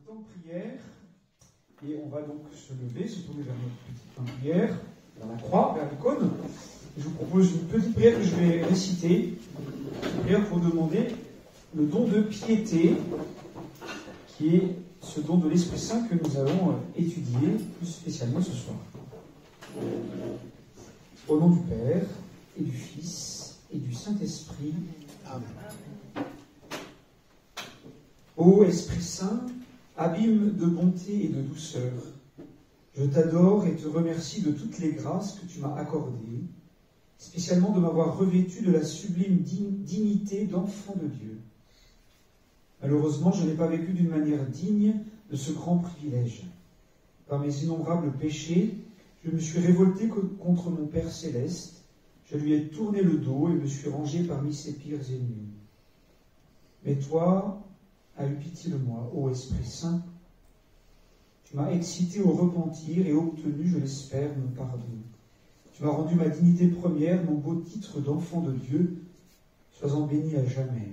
temps de prière, et on va donc se lever, se tourner vers notre petit temps de prière, vers la croix, vers l'icône. Je vous propose une petite prière que je vais réciter, une prière pour demander le don de piété, qui est ce don de l'Esprit Saint que nous allons étudier plus spécialement ce soir. Au nom du Père, et du Fils, et du Saint-Esprit. Amen. Ô Esprit Saint, abîme de bonté et de douceur, je t'adore et te remercie de toutes les grâces que tu m'as accordées, spécialement de m'avoir revêtu de la sublime dignité d'enfant de Dieu. Malheureusement, je n'ai pas vécu d'une manière digne de ce grand privilège. Par mes innombrables péchés, je me suis révolté contre mon Père céleste, je lui ai tourné le dos et me suis rangé parmi ses pires ennemis. Mais toi, as eu pitié de moi, ô Esprit Saint. Tu m'as excité au repentir et obtenu, je l'espère, mon pardon. Tu m'as rendu ma dignité première, mon beau titre d'enfant de Dieu. Sois-en béni à jamais.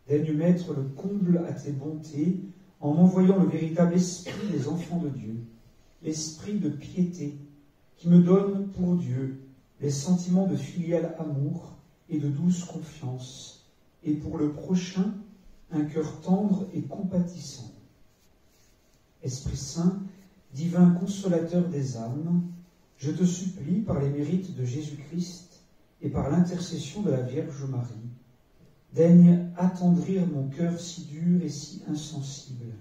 Daigne mettre le comble à tes bontés en m'envoyant le véritable esprit des enfants de Dieu, l'esprit de piété qui me donne pour Dieu les sentiments de filial amour et de douce confiance, et pour le prochain, un cœur tendre et compatissant. Esprit Saint, divin consolateur des âmes, je te supplie par les mérites de Jésus-Christ et par l'intercession de la Vierge Marie, daigne attendrir mon cœur si dur et si insensible,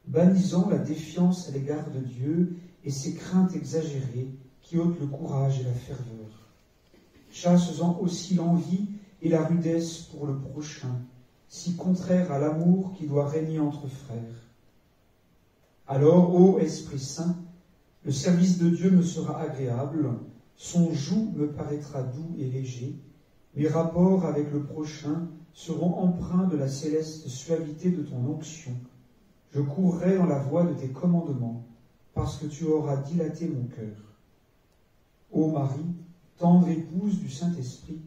bannissant la défiance à l'égard de Dieu et ses craintes exagérées qui ôtent le courage et la ferveur. Chasse-en aussi l'envie et la rudesse pour le prochain, si contraire à l'amour qui doit régner entre frères. Alors, ô Esprit Saint, le service de Dieu me sera agréable, son joug me paraîtra doux et léger, mes rapports avec le prochain seront empreints de la céleste suavité de ton onction. Je courrai dans la voie de tes commandements, parce que tu auras dilaté mon cœur. Ô Marie, tendre épouse du Saint-Esprit,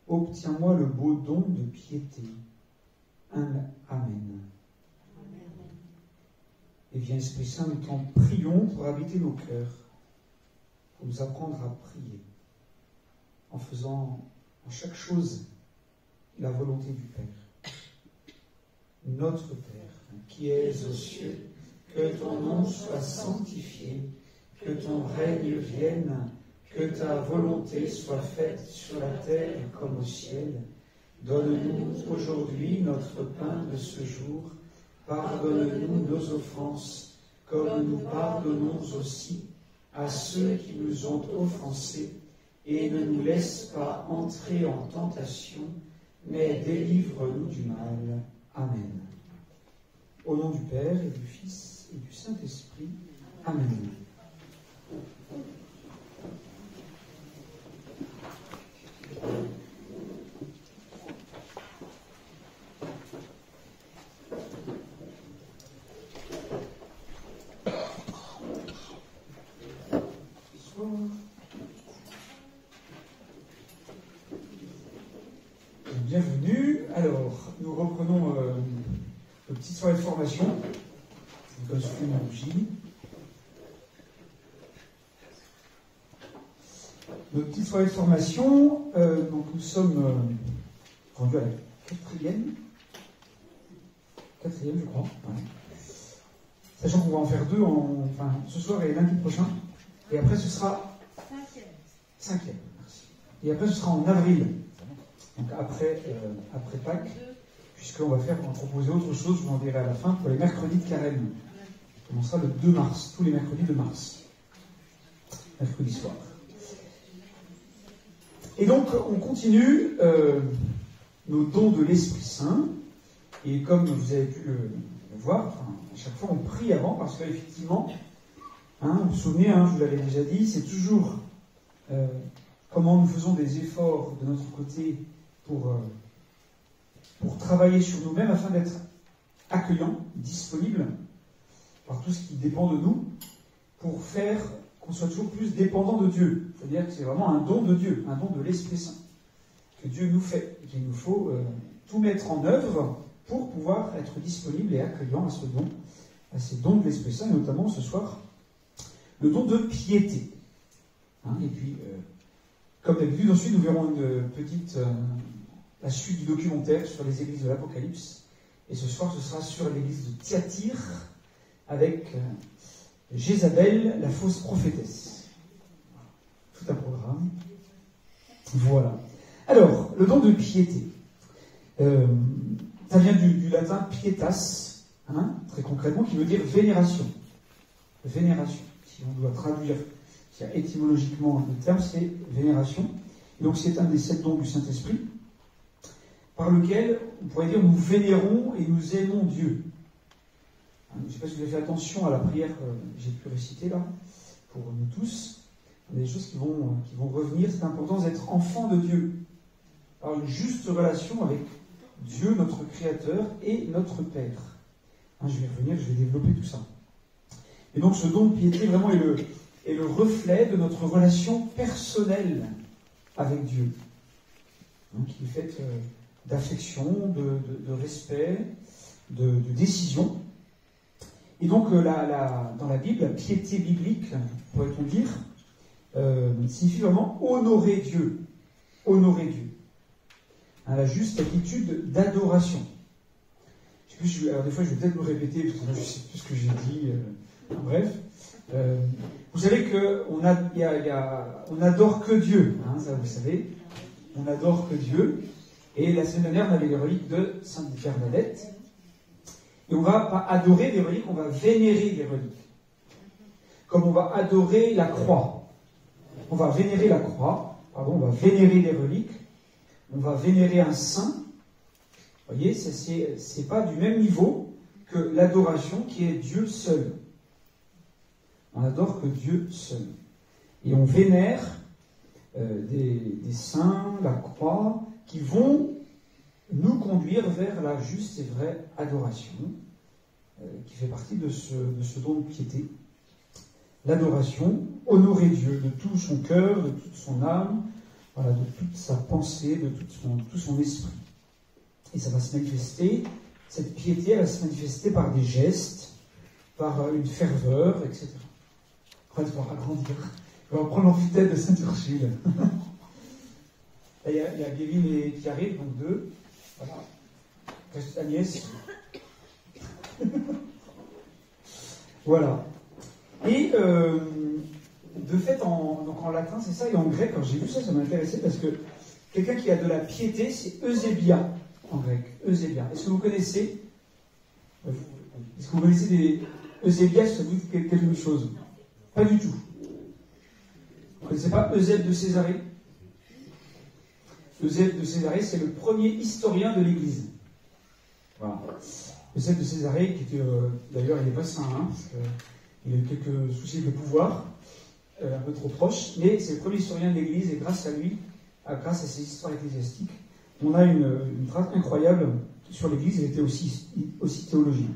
obtiens-moi le beau don de piété. Amen. Et viens, Esprit Saint, nous t'en prions pour habiter nos cœurs, pour nous apprendre à prier, en faisant en chaque chose la volonté du Père. Notre Père, qui es aux cieux, que ton nom soit sanctifié, que ton règne vienne, que ta volonté soit faite sur la terre comme au ciel. Donne-nous aujourd'hui notre pain de ce jour. Pardonne-nous nos offenses, comme nous pardonnons aussi à ceux qui nous ont offensés. Et ne nous laisse pas entrer en tentation, mais délivre-nous du mal. Amen. Au nom du Père et du Fils et du Saint-Esprit. Amen. Bienvenue. Alors, nous reprenons nos petites soirées de formation. Je vais souffler ma bougie. Nos petites soirées de formation, donc nous sommes rendus à la quatrième, je crois. Ouais. Sachant qu'on va en faire deux, ce soir et lundi prochain. Et après, ce sera cinquième. Merci. Et après, ce sera en avril. Donc après Pâques, puisqu'on va proposer autre chose, je vous en dirai à la fin, pour les mercredis de carême. On commencera le 2 mars, tous les mercredis de mars. Mercredi soir. Et donc, on continue nos dons de l'Esprit Saint. Et comme vous avez pu le voir, à chaque fois on prie avant, parce qu'effectivement, vous vous souvenez, je vous l'avais déjà dit, c'est toujours comment nous faisons des efforts de notre côté pour travailler sur nous-mêmes afin d'être accueillants, disponibles par tout ce qui dépend de nous, pour faire qu'on soit toujours plus dépendant de Dieu. C'est-à-dire que c'est vraiment un don de Dieu, un don de l'Esprit Saint que Dieu nous fait, et qu'il nous faut tout mettre en œuvre pour pouvoir être disponible et accueillant à ce don, à ces dons de l'Esprit Saint, et notamment ce soir, le don de piété. Et puis, comme d'habitude, ensuite nous verrons une petite, la suite du documentaire sur les églises de l'Apocalypse. Et ce soir, ce sera sur l'église de Thyatire, avec Jézabel, la fausse prophétesse. Tout un programme. Voilà. Alors, le don de piété. Ça vient du latin pietas, très concrètement, qui veut dire vénération. Vénération. Si on doit traduire étymologiquement le terme, c'est vénération. Et donc c'est un des 7 dons du Saint-Esprit, par lequel, on pourrait dire, nous vénérons et nous aimons Dieu. Je ne sais pas si vous avez fait attention à la prière que j'ai pu réciter là, pour nous tous. Il y a des choses qui vont revenir. C'est important d'être enfant de Dieu. Alors une juste relation avec Dieu, notre Créateur, et notre Père. Je vais revenir, je vais développer tout ça. Et donc ce don de piété, vraiment, est le reflet de notre relation personnelle avec Dieu. Donc il est fait d'affection, de respect, de décision. Et donc dans la Bible, la piété biblique, pourrait-on dire, signifie vraiment honorer Dieu. Honorer Dieu. La juste attitude d'adoration. Alors des fois, je vais peut-être me répéter, parce que je ne sais plus ce que j'ai dit. Bref. Vous savez qu'on n'adore que Dieu. Ça, vous savez. On n'adore que Dieu. Et la semaine dernière, on avait les reliques de Sainte Bernadette. Et on ne va pas adorer des reliques, on va vénérer des reliques. Comme on va adorer la croix. On va vénérer la croix. On va vénérer les reliques. On va vénérer un saint. Vous voyez, c'est pas du même niveau que l'adoration qui est Dieu seul. On adore que Dieu seul. Et on vénère des saints, la croix, qui vont nous conduire vers la juste et vraie adoration, qui fait partie de ce don de piété. L'adoration, honorer Dieu de tout son cœur, de toute son âme, voilà, de toute sa pensée, de tout son esprit. Et ça va se manifester, cette piété, elle va se manifester par des gestes, par une ferveur, etc. On va devoir agrandir. On va prendre l'amphithéâtre de Sainte-Ursule. Il y a Kevin qui arrive, donc 2. Voilà. Reste Agnès. Voilà. Et de fait, en latin, c'est ça, et en grec, quand j'ai vu ça, ça m'a intéressé, parce que quelqu'un qui a de la piété, c'est Eusébia, en grec. Eusébia. Est-ce que vous connaissez des Eusébia, ça vous dit quelque chose? Pas du tout. Vous ne connaissez pas Eusèbe de Césarée? Eusèbe de Césarée, c'est le premier historien de l'Église. Voilà. Eusèbe de Césarée, qui était, d'ailleurs, il n'est pas saint, parce qu'il a eu quelques soucis avec le pouvoir, un peu trop proche, mais c'est le premier historien de l'Église, et grâce à lui, grâce à ses histoires ecclésiastiques, on a une trace incroyable sur l'Église. Il était aussi théologien.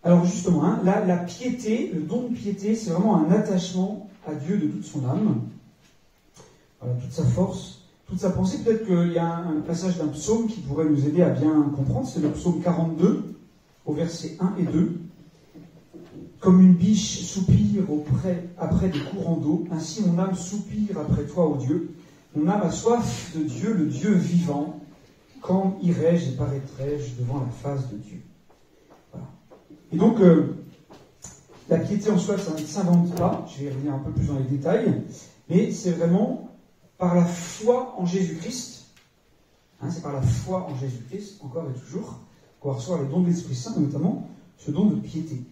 Alors justement, la piété, le don de piété, c'est vraiment un attachement à Dieu de toute son âme, voilà, toute sa force, toute sa pensée. Peut-être qu'il y a un passage d'un psaume qui pourrait nous aider à bien comprendre, c'est le psaume 42, au verset 1 et 2. Comme une biche soupire après des courants d'eau, ainsi mon âme soupire après toi, ô Dieu. Mon âme a soif de Dieu, le Dieu vivant. Quand irai-je et paraîtrai-je devant la face de Dieu? Voilà. Et donc, la piété en soi, ça ne s'invente pas. Je vais revenir un peu plus dans les détails. Mais c'est vraiment par la foi en Jésus-Christ. C'est par la foi en Jésus-Christ, encore et toujours, qu'on va recevoir le don de l'Esprit Saint, notamment ce don de piété.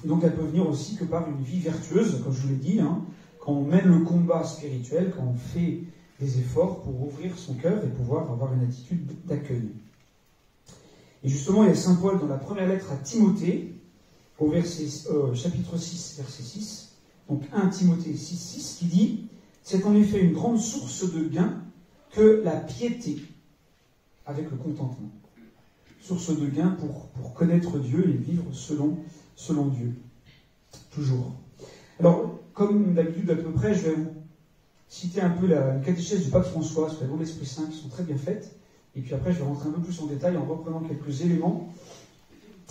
Et donc, elle peut venir aussi que par une vie vertueuse, comme je vous l'ai dit, quand on mène le combat spirituel, quand on fait des efforts pour ouvrir son cœur et pouvoir avoir une attitude d'accueil. Et justement, il y a Saint Paul dans la première lettre à Timothée, au chapitre 6, verset 6, donc 1 Timothée 6, 6, qui dit « C'est en effet une grande source de gain que la piété, avec le contentement. » Source de gain pour connaître Dieu et vivre selon Dieu. Toujours. Alors, comme d'habitude à peu près, je vais vous citer un peu la catéchèse du pape François sur les dons de l'Esprit Saint qui sont très bien faites. Et puis après, je vais rentrer un peu plus en détail en reprenant quelques éléments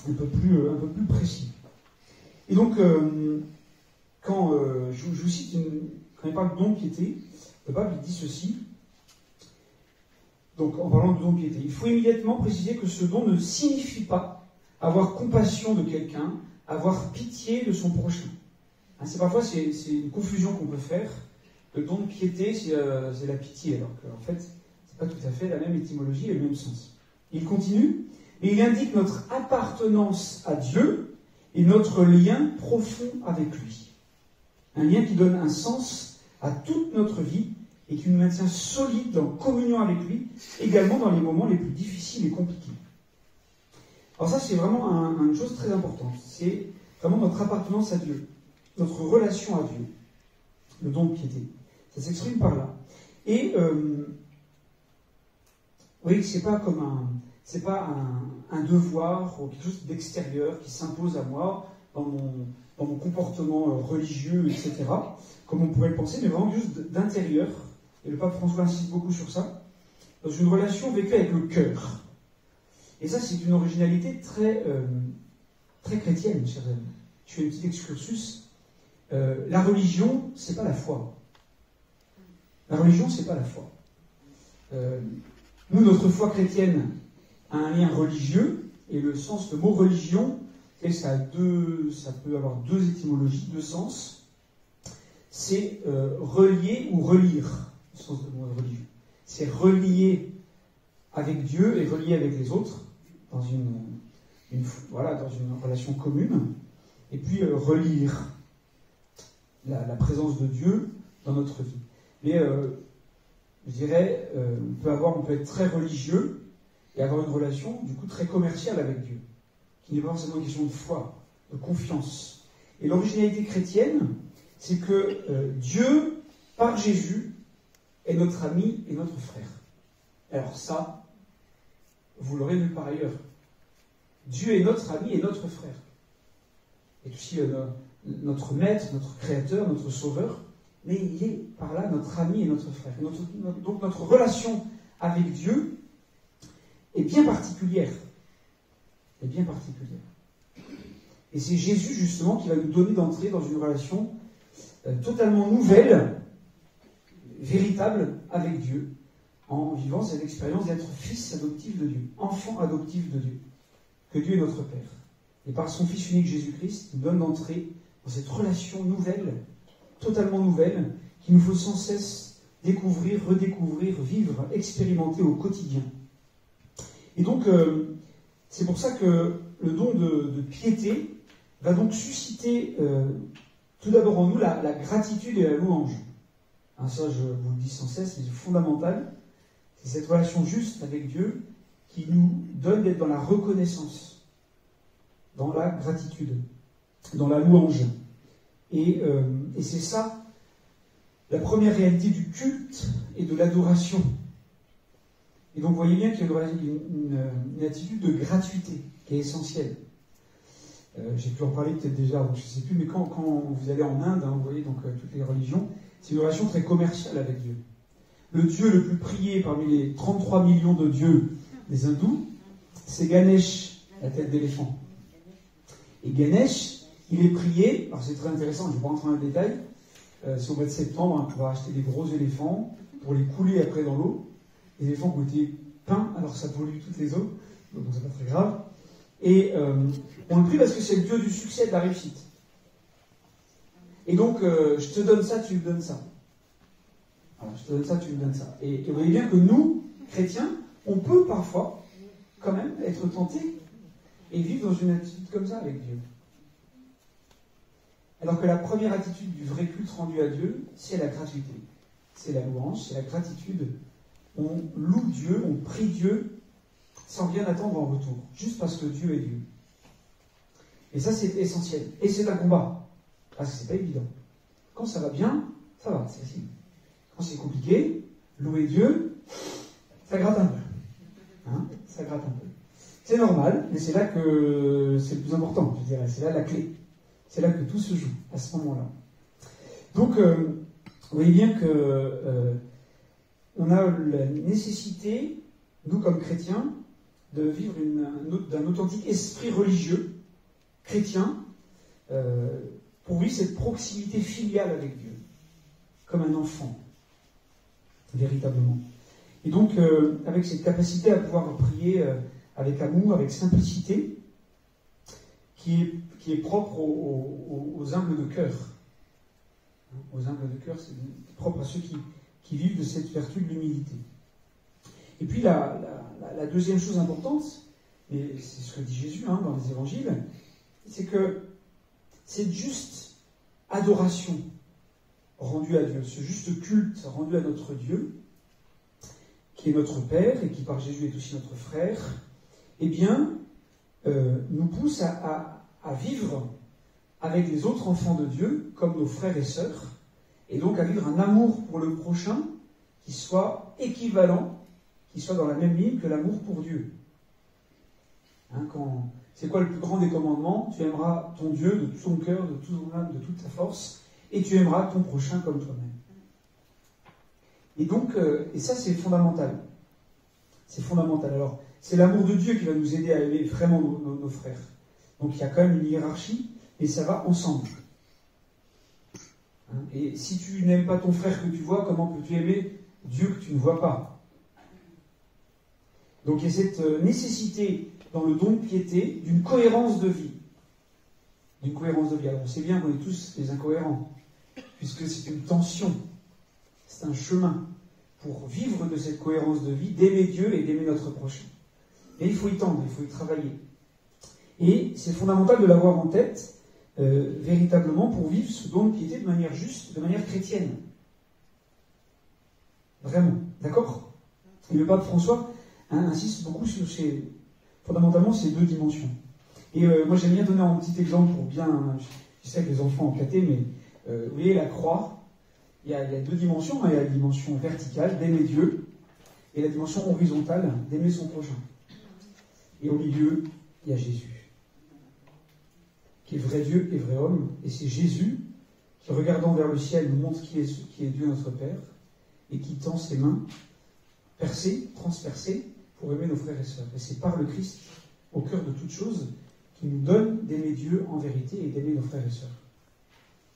un peu plus précis. Et donc, quand je vous cite, quand il parle de don de piété, le pape il dit ceci. Donc, en parlant de don de piété, il faut immédiatement préciser que ce don ne signifie pas avoir compassion de quelqu'un, avoir pitié de son prochain. Hein, parfois, c'est une confusion qu'on peut faire. Le don de piété, c'est la pitié, alors qu'en fait, c'est pas tout à fait la même étymologie et le même sens. Il continue, et il indique notre appartenance à Dieu et notre lien profond avec lui. Un lien qui donne un sens à toute notre vie et qui nous maintient solides en communion avec lui, également dans les moments les plus difficiles et compliqués. Alors ça, c'est vraiment une chose très importante. C'est vraiment notre appartenance à Dieu, notre relation à Dieu, le don de piété. Ça s'exprime par là. Et vous voyez que c'est pas un devoir ou quelque chose d'extérieur qui s'impose à moi dans mon comportement religieux, etc., comme on pourrait le penser, mais vraiment quelque chose d'intérieur. Et le pape François insiste beaucoup sur ça, dans une relation vécue avec le cœur. Et ça, c'est une originalité très chrétienne, chers amis. Je fais un petit excursus. La religion, c'est pas la foi. La religion, c'est pas la foi. Nous, notre foi chrétienne a un lien religieux, et le sens, le mot religion, ça peut avoir deux étymologies, deux sens. C'est relier ou relire, le sens du mot religion. C'est relier avec Dieu et relier avec les autres dans une relation commune, et puis relire la présence de Dieu dans notre vie. Mais je dirais, on peut être très religieux et avoir une relation, du coup, très commerciale avec Dieu, qui n'est pas forcément une question de foi, de confiance. Et l'originalité chrétienne, c'est que Dieu, par Jésus, est notre ami et notre frère. Alors ça, vous l'aurez nulle part ailleurs. Dieu est notre ami et notre frère. Et aussi notre maître, notre créateur, notre sauveur, mais il est par là notre ami et notre frère. Donc notre relation avec Dieu est bien particulière. Et c'est Jésus, justement, qui va nous donner d'entrer dans une relation totalement nouvelle, véritable avec Dieu, en vivant cette expérience d'être fils adoptif de Dieu, enfant adoptif de Dieu, que Dieu est notre Père. Et par son Fils unique Jésus-Christ, il nous donne d'entrer dans cette relation nouvelle, totalement nouvelle, qu'il nous faut sans cesse découvrir, redécouvrir, vivre, expérimenter au quotidien. Et donc, c'est pour ça que le don de piété va donc susciter tout d'abord en nous la gratitude et la louange. Hein, ça, je vous le dis sans cesse, c'est fondamental. C'est cette relation juste avec Dieu qui nous donne d'être dans la reconnaissance, dans la gratitude, dans la louange. Et c'est ça, la première réalité du culte et de l'adoration. Et donc, vous voyez bien qu'il y a une attitude de gratuité qui est essentielle. J'ai pu en parler peut-être déjà, je ne sais plus, mais quand vous allez en Inde, vous voyez donc toutes les religions, c'est une relation très commerciale avec Dieu. Le dieu le plus prié parmi les 33 millions de dieux des hindous, c'est Ganesh, la tête d'éléphant. Et Ganesh, il est prié, alors c'est très intéressant, je ne vais pas rentrer dans le détail, c'est au mois de septembre, pour acheter des gros éléphants, pour les couler après dans l'eau. Les éléphants ont été peints, alors ça pollue toutes les eaux, donc c'est pas très grave. Et on le prie parce que c'est le dieu du succès, de la réussite. Et donc, je te donne ça, tu me donnes ça. Voilà, je te donne ça, tu me donnes ça. Et vous voyez bien que nous, chrétiens, on peut parfois, quand même, être tentés et vivre dans une attitude comme ça avec Dieu. Alors que la première attitude du vrai culte rendu à Dieu, c'est la gratuité. C'est la louange, c'est la gratitude. On loue Dieu, on prie Dieu, sans rien attendre en retour, juste parce que Dieu est Dieu. Et ça, c'est essentiel. Et c'est un combat, parce que c'est pas évident. Quand ça va bien, ça va, c'est facile. Quand c'est compliqué, louer Dieu, ça gratte un peu. Hein, ça gratte un peu. C'est normal, mais c'est là que c'est le plus important, je dirais. C'est là la clé. C'est là que tout se joue, à ce moment-là. Donc, vous voyez bien que on a la nécessité nous comme chrétiens, de vivre d'un authentique esprit religieux, chrétien, pour vivre cette proximité filiale avec Dieu, comme un enfant, véritablement. Et donc, avec cette capacité à pouvoir prier avec amour, avec simplicité, qui est propre aux humbles de cœur. Aux humbles de cœur, c'est propre à ceux qui vivent de cette vertu de l'humilité. Et puis la deuxième chose importante, et c'est ce que dit Jésus dans les évangiles, c'est que cette juste adoration rendue à Dieu, ce juste culte rendu à notre Dieu, qui est notre Père et qui par Jésus est aussi notre frère, eh bien, nous pousse à vivre avec les autres enfants de Dieu comme nos frères et sœurs, et donc à vivre un amour pour le prochain qui soit équivalent, qui soit dans la même ligne que l'amour pour Dieu. C'est quoi le plus grand des commandements? Tu aimeras ton Dieu de tout ton cœur, de toute ton âme, de toute ta force, et tu aimeras ton prochain comme toi-même. Et donc, et ça c'est fondamental. C'est fondamental. Alors, c'est l'amour de Dieu qui va nous aider à aimer vraiment nos frères. Donc il y a quand même une hiérarchie, mais ça va ensemble. Et si tu n'aimes pas ton frère que tu vois, comment peux-tu aimer Dieu que tu ne vois pas? Donc il y a cette nécessité dans le don de piété d'une cohérence de vie. D'une cohérence de vie. Alors on sait bien qu'on est tous des incohérents, puisque c'est une tension, c'est un chemin pour vivre de cette cohérence de vie, d'aimer Dieu et d'aimer notre prochain. Et il faut y tendre, il faut y travailler. Et c'est fondamental de l'avoir en tête, véritablement, pour vivre ce don de piété de manière juste, de manière chrétienne. Vraiment. D'accord? Et le pape François insiste beaucoup sur fondamentalement ces deux dimensions. Et moi j'aime bien donner un petit exemple pour bien, je sais que les enfants ont capté, mais vous voyez la croix, il y a deux dimensions, il y a la dimension verticale d'aimer Dieu, et la dimension horizontale d'aimer son prochain. Et au milieu, il y a Jésus, qui est vrai Dieu et vrai homme, et c'est Jésus qui, regardant vers le ciel, nous montre qui est Dieu notre Père, et qui tend ses mains percées, transpercées, pour aimer nos frères et sœurs. Et c'est par le Christ, au cœur de toute chose, qui nous donne d'aimer Dieu en vérité et d'aimer nos frères et sœurs.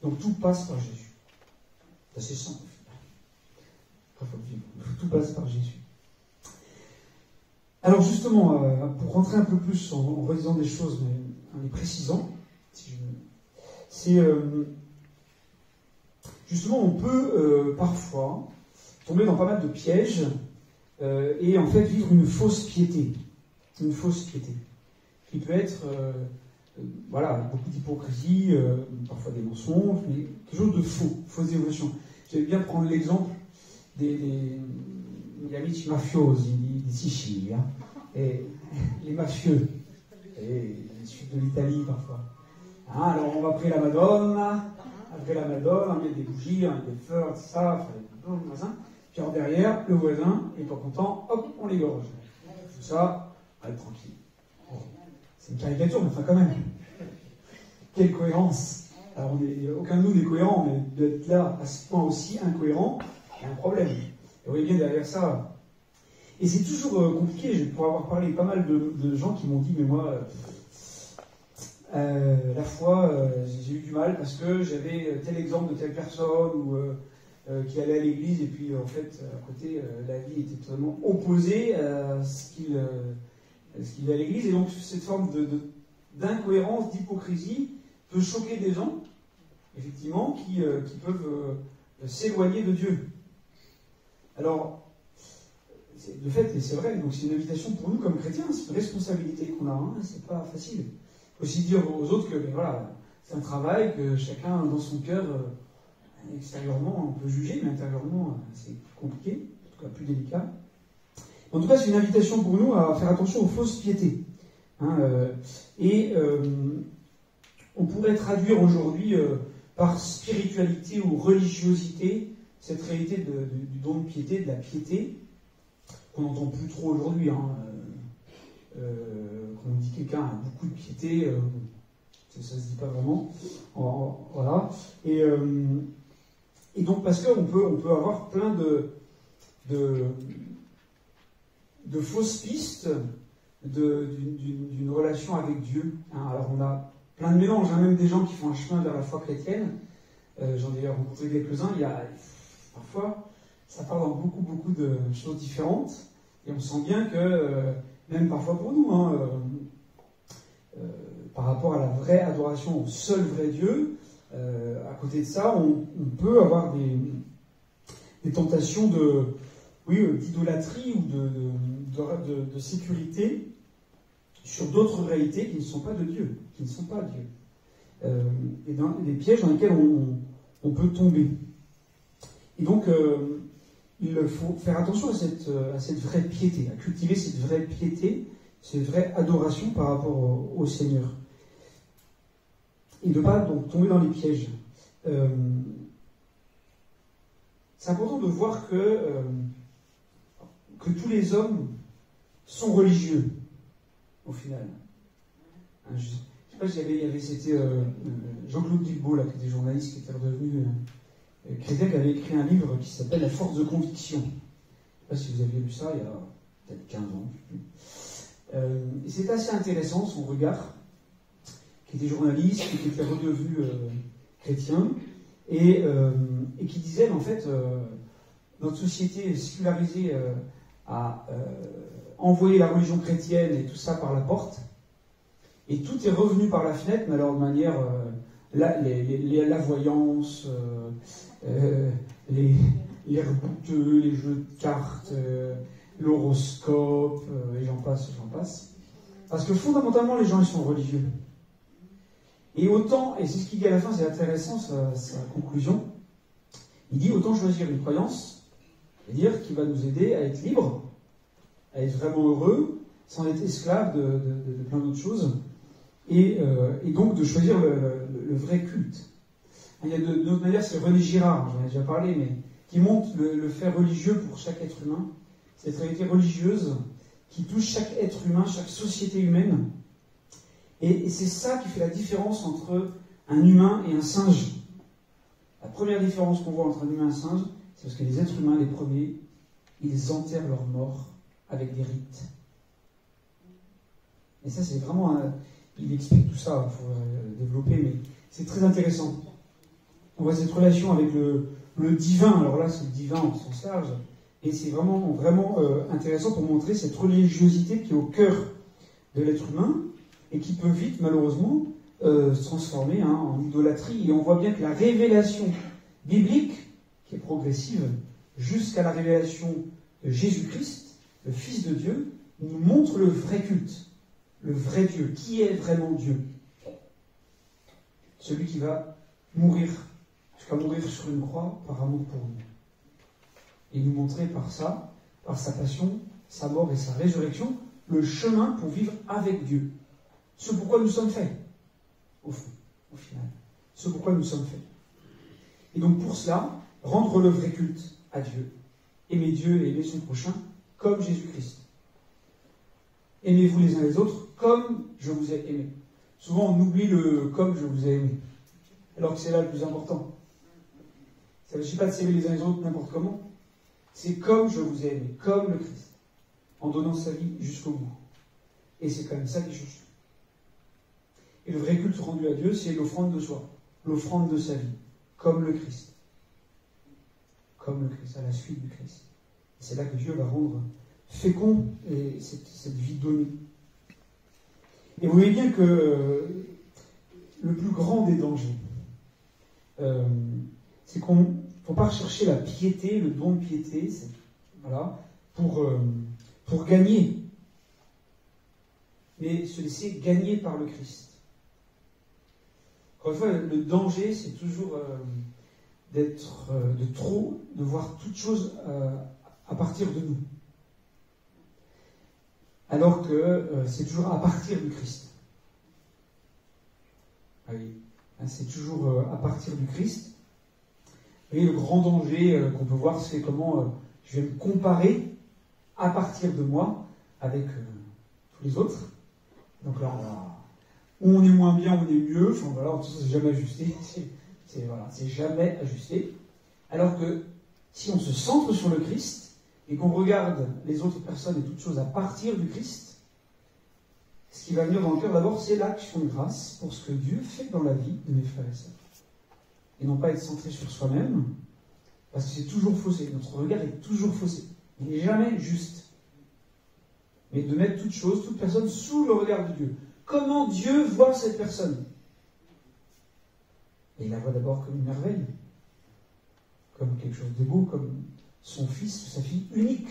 Donc tout passe par Jésus. C'est assez simple. Tout passe par Jésus. Alors justement, pour rentrer un peu plus en redisant des choses, mais en les précisant, c'est justement on peut parfois tomber dans pas mal de pièges et en fait vivre une fausse piété. Une fausse piété. Qui peut être avec beaucoup d'hypocrisie, parfois des mensonges, mais quelque chose de faux, fausse dévotion. J'aime bien prendre l'exemple degli amici mafiosi di Sicilia, et les mafieux, et du sud de l'Italie parfois. Alors on va prier la Madonna, après la Madonna, on met des bougies, on met des fleurs, tout ça, puis en derrière, le voisin n'est pas content, hop, on l'égorge. Tout ça, allez, tranquille. C'est une caricature, mais enfin quand même. Quelle cohérence! Alors aucun de nous n'est cohérent, mais d'être là à ce point aussi incohérent, il y a un problème. Et vous voyez bien derrière ça. Et c'est toujours compliqué, pour avoir parlé avec pas mal de gens qui m'ont dit, mais moi, la foi, j'ai eu du mal parce que j'avais tel exemple de telle personne ou qui allait à l'église et puis en fait, à côté, la vie était totalement opposée à ce qu'il est à l'église. Et donc cette forme d'incohérence, d'hypocrisie peut choquer des gens, effectivement, qui peuvent s'éloigner de Dieu. Alors, de fait, et c'est vrai, donc c'est une invitation pour nous comme chrétiens, c'est une responsabilité qu'on a, c'est pas facile. Il faut aussi dire aux autres que voilà, c'est un travail, que chacun dans son cœur, extérieurement on peut juger, mais intérieurement c'est plus compliqué, en tout cas plus délicat. En tout cas, c'est une invitation pour nous à faire attention aux fausses piétés. On pourrait traduire aujourd'hui par spiritualité ou religiosité cette réalité du don de piété, de la piété, qu'on n'entend plus trop aujourd'hui. Quand on dit quelqu'un a beaucoup de piété, ça ne se dit pas vraiment. Voilà. Et donc, parce qu'on peut avoir plein de fausses pistes d'une relation avec Dieu. Hein. Alors on a plein de mélanges, hein, même des gens qui font un chemin vers la foi chrétienne. J'en ai rencontré quelques-uns. Parfois, ça part dans beaucoup de choses différentes. Et on sent bien que, même parfois pour nous, hein, par rapport à la vraie adoration au seul vrai Dieu, à côté de ça, on peut avoir des tentations d'idolâtrie ou de sécurité sur d'autres réalités qui ne sont pas de Dieu, qui ne sont pas Dieu. Et des pièges dans lesquels on peut tomber. Et donc, il faut faire attention à cette vraie piété, à cultiver cette vraie piété, cette vraie adoration par rapport au Seigneur. Et de ne pas donc tomber dans les pièges. C'est important de voir que tous les hommes sont religieux, au final. Je ne sais pas, c'était Jean-Claude Guilbault, là, qui était journaliste, qui était redevenu chrétien, qui avait écrit un livre qui s'appelle La force de conviction. Je ne sais pas si vous aviez lu ça il y a peut-être 15 ans. Et c'est assez intéressant, son regard, qui était journaliste, qui était redevenu chrétien, et qui disait, en fait, notre société sécularisée a envoyé la religion chrétienne et tout ça par la porte, et tout est revenu par la fenêtre, mais alors de manière... la voyance, les rebouteux, les jeux de cartes, l'horoscope, et j'en passe. Parce que fondamentalement, les gens, ils sont religieux. Et autant, et c'est ce qu'il dit à la fin, c'est intéressant, sa conclusion, il dit autant choisir une croyance, c'est-à-dire qui va nous aider à être libres, à être vraiment heureux, sans être esclaves de plein d'autres choses, et donc de choisir le vrai culte. Il y a d'autres manières, c'est René Girard, j'en ai déjà parlé, mais qui montre le fait religieux pour chaque être humain, cette réalité religieuse qui touche chaque être humain, chaque société humaine. Et c'est ça qui fait la différence entre un humain et un singe. La première différence qu'on voit entre un humain et un singe, c'est parce que les êtres humains, les premiers, ils enterrent leurs morts avec des rites. Et ça, c'est vraiment... il explique tout ça, il faut développer, mais c'est très intéressant. On voit cette relation avec le divin, alors là, c'est le divin en sens large, et c'est vraiment intéressant pour montrer cette religiosité qui est au cœur de l'être humain, et qui peut vite, malheureusement, se transformer en idolâtrie. Et on voit bien que la révélation biblique, qui est progressive, jusqu'à la révélation de Jésus-Christ, le Fils de Dieu, nous montre le vrai culte, le vrai Dieu. Qui est vraiment Dieu? Celui qui va mourir, jusqu'à mourir sur une croix par amour pour nous. Et nous montrer par ça, par sa passion, sa mort et sa résurrection, le chemin pour vivre avec Dieu. Ce pourquoi nous sommes faits, au fond, au final. Ce pourquoi nous sommes faits. Et donc pour cela, rendre le vrai culte à Dieu. Aimer Dieu et aimer son prochain comme Jésus-Christ. Aimez-vous les uns les autres comme je vous ai aimé. Souvent on oublie le « comme je vous ai aimé », alors que c'est là le plus important. Ça ne s'agit pas de s'aimer les uns les autres n'importe comment. C'est comme je vous ai aimé, comme le Christ, en donnant sa vie jusqu'au bout. Et c'est quand même ça qui change. Et le vrai culte rendu à Dieu, c'est l'offrande de soi, l'offrande de sa vie, comme le Christ. Comme le Christ, à la suite du Christ. Et c'est là que Dieu va rendre fécond cette vie donnée. Et vous voyez bien que le plus grand des dangers, c'est qu'on ne faut pas rechercher la piété, le don de piété, pour gagner, mais se laisser gagner par le Christ. Encore une fois, le danger, c'est toujours de voir toute chose à partir de nous. Alors que c'est toujours à partir du Christ. Oui, c'est toujours à partir du Christ. Et le grand danger qu'on peut voir, c'est comment je vais me comparer à partir de moi avec tous les autres. Donc là, où on est moins bien, on est mieux. Enfin voilà, c'est jamais ajusté. C'est jamais ajusté. Alors que si on se centre sur le Christ, et qu'on regarde les autres personnes et toutes choses à partir du Christ, ce qui va venir dans le cœur d'abord, c'est l'action de grâce pour ce que Dieu fait dans la vie de mes frères et sœurs. Et non pas être centré sur soi-même, parce que c'est toujours faussé. Notre regard est toujours faussé. Il n'est jamais juste. Mais de mettre toute chose, toute personne sous le regard de Dieu. Comment Dieu voit cette personne? Et il la voit d'abord comme une merveille, comme quelque chose de beau, comme son fils ou sa fille unique.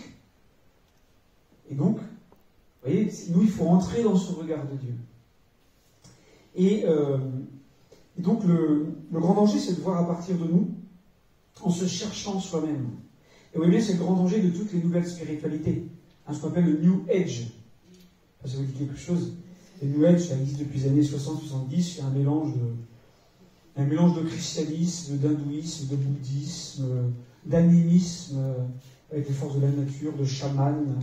Et donc, vous voyez, nous, il faut entrer dans ce regard de Dieu. Et donc, le grand danger, c'est de voir à partir de nous, en se cherchant soi-même. Et vous voyez bien, c'est le grand danger de toutes les nouvelles spiritualités. Ce qu'on appelle le New Age. Ça vous dit quelque chose? Le New Age, ça existe depuis les années 60-70, c'est un mélange de christianisme, d'hindouisme, de bouddhisme, d'animisme, avec les forces de la nature, de chaman,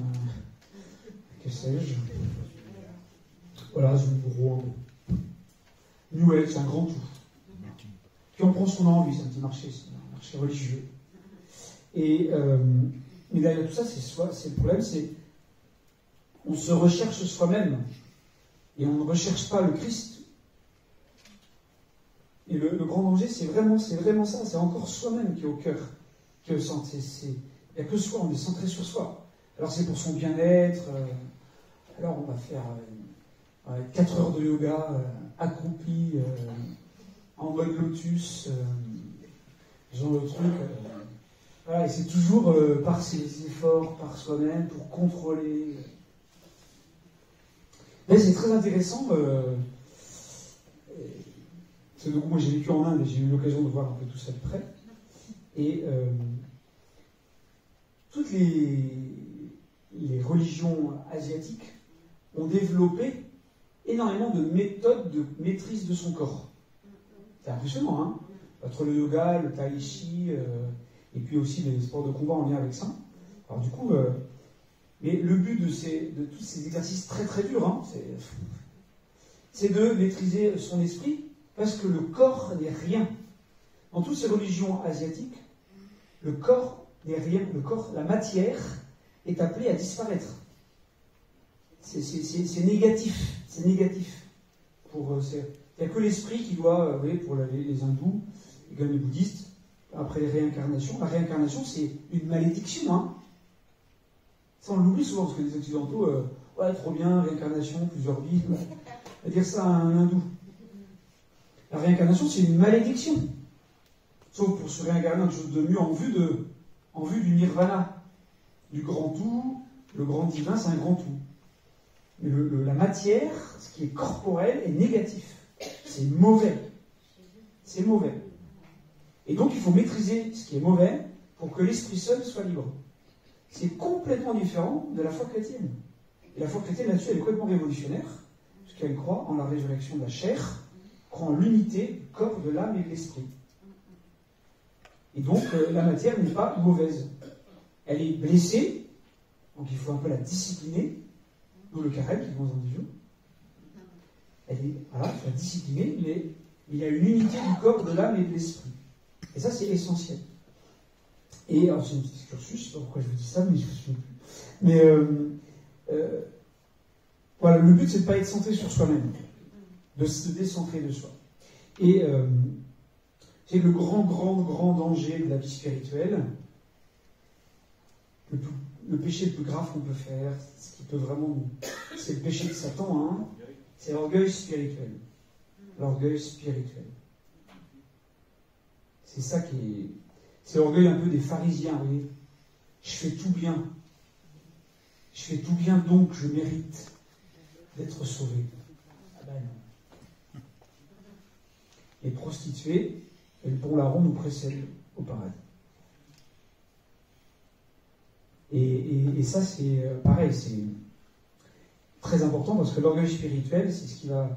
que sais-je. Voilà, c'est un gros mot. New Age, c'est un grand tout. Puis on prend ce qu'on a envie, c'est un petit marché, c'est un marché religieux. Et mais derrière tout ça, c'est le problème, c'est on se recherche soi-même et on ne recherche pas le Christ. Et le grand danger, c'est vraiment ça, c'est encore soi-même qui est au cœur, qui est au centre. Il n'y a que soi, on est centré sur soi. Alors c'est pour son bien-être, alors on va faire 4 heures de yoga accroupi, en mode lotus, genre de truc. Voilà, et c'est toujours par ses efforts, par soi-même, pour contrôler. Mais c'est très intéressant. Donc moi j'ai vécu en Inde et j'ai eu l'occasion de voir un peu tout ça de près. Et toutes les religions asiatiques ont développé énormément de méthodes de maîtrise de son corps. C'est impressionnant, hein? Entre le yoga, le tai chi, et puis aussi les sports de combat en lien avec ça. Alors du coup, mais le but de tous ces exercices très très durs, hein, c'est de maîtriser son esprit, parce que le corps n'est rien. Dans toutes ces religions asiatiques, le corps n'est rien. Le corps, la matière, est appelée à disparaître. C'est négatif. C'est négatif. Il n'y a que l'esprit qui doit, pour les hindous, et comme les bouddhistes, après les réincarnations. La réincarnation, c'est une malédiction. Hein. Ça, on l'oublie souvent, parce que les occidentaux, ouais, trop bien, réincarnation, plusieurs vies. On va dire ça à un hindou. La réincarnation, c'est une malédiction. Sauf pour se réincarner dans quelque chose de mieux en vue du nirvana. Du grand tout, le grand divin, c'est un grand tout. Mais la matière, ce qui est corporel, est négatif. C'est mauvais. C'est mauvais. Et donc, il faut maîtriser ce qui est mauvais pour que l'esprit seul soit libre. C'est complètement différent de la foi chrétienne. Et la foi chrétienne, là-dessus, elle est complètement révolutionnaire, parce qu'elle croit en la résurrection de la chair, croit en l'unité du corps, de l'âme et de l'esprit. Et donc, la matière n'est pas mauvaise. Elle est blessée, donc il faut un peu la discipliner, d'où le carême qui vont en Dieu. Elle est, voilà, il faut la discipliner, mais il y a une unité du corps, de l'âme et de l'esprit. Et ça, c'est essentiel. Et, alors c'est un petit cursus, je ne sais pas pourquoi je vous dis ça, mais je ne me souviens plus. Mais, voilà, le but, c'est de ne pas être centré sur soi-même, de se décentrer de soi. Et c'est le grand danger de la vie spirituelle. Le péché le plus grave qu'on peut faire, ce qui peut vraiment nous... C'est le péché de Satan, hein, c'est l'orgueil spirituel. L'orgueil spirituel. C'est ça qui est... C'est l'orgueil un peu des pharisiens, vous voyez. Je fais tout bien. Je fais tout bien, donc je mérite d'être sauvé. Ah ben non. Les prostituées et le bon larron nous précèdent au paradis. Et ça, c'est pareil, c'est très important parce que l'orgueil spirituel, c'est ce qui va...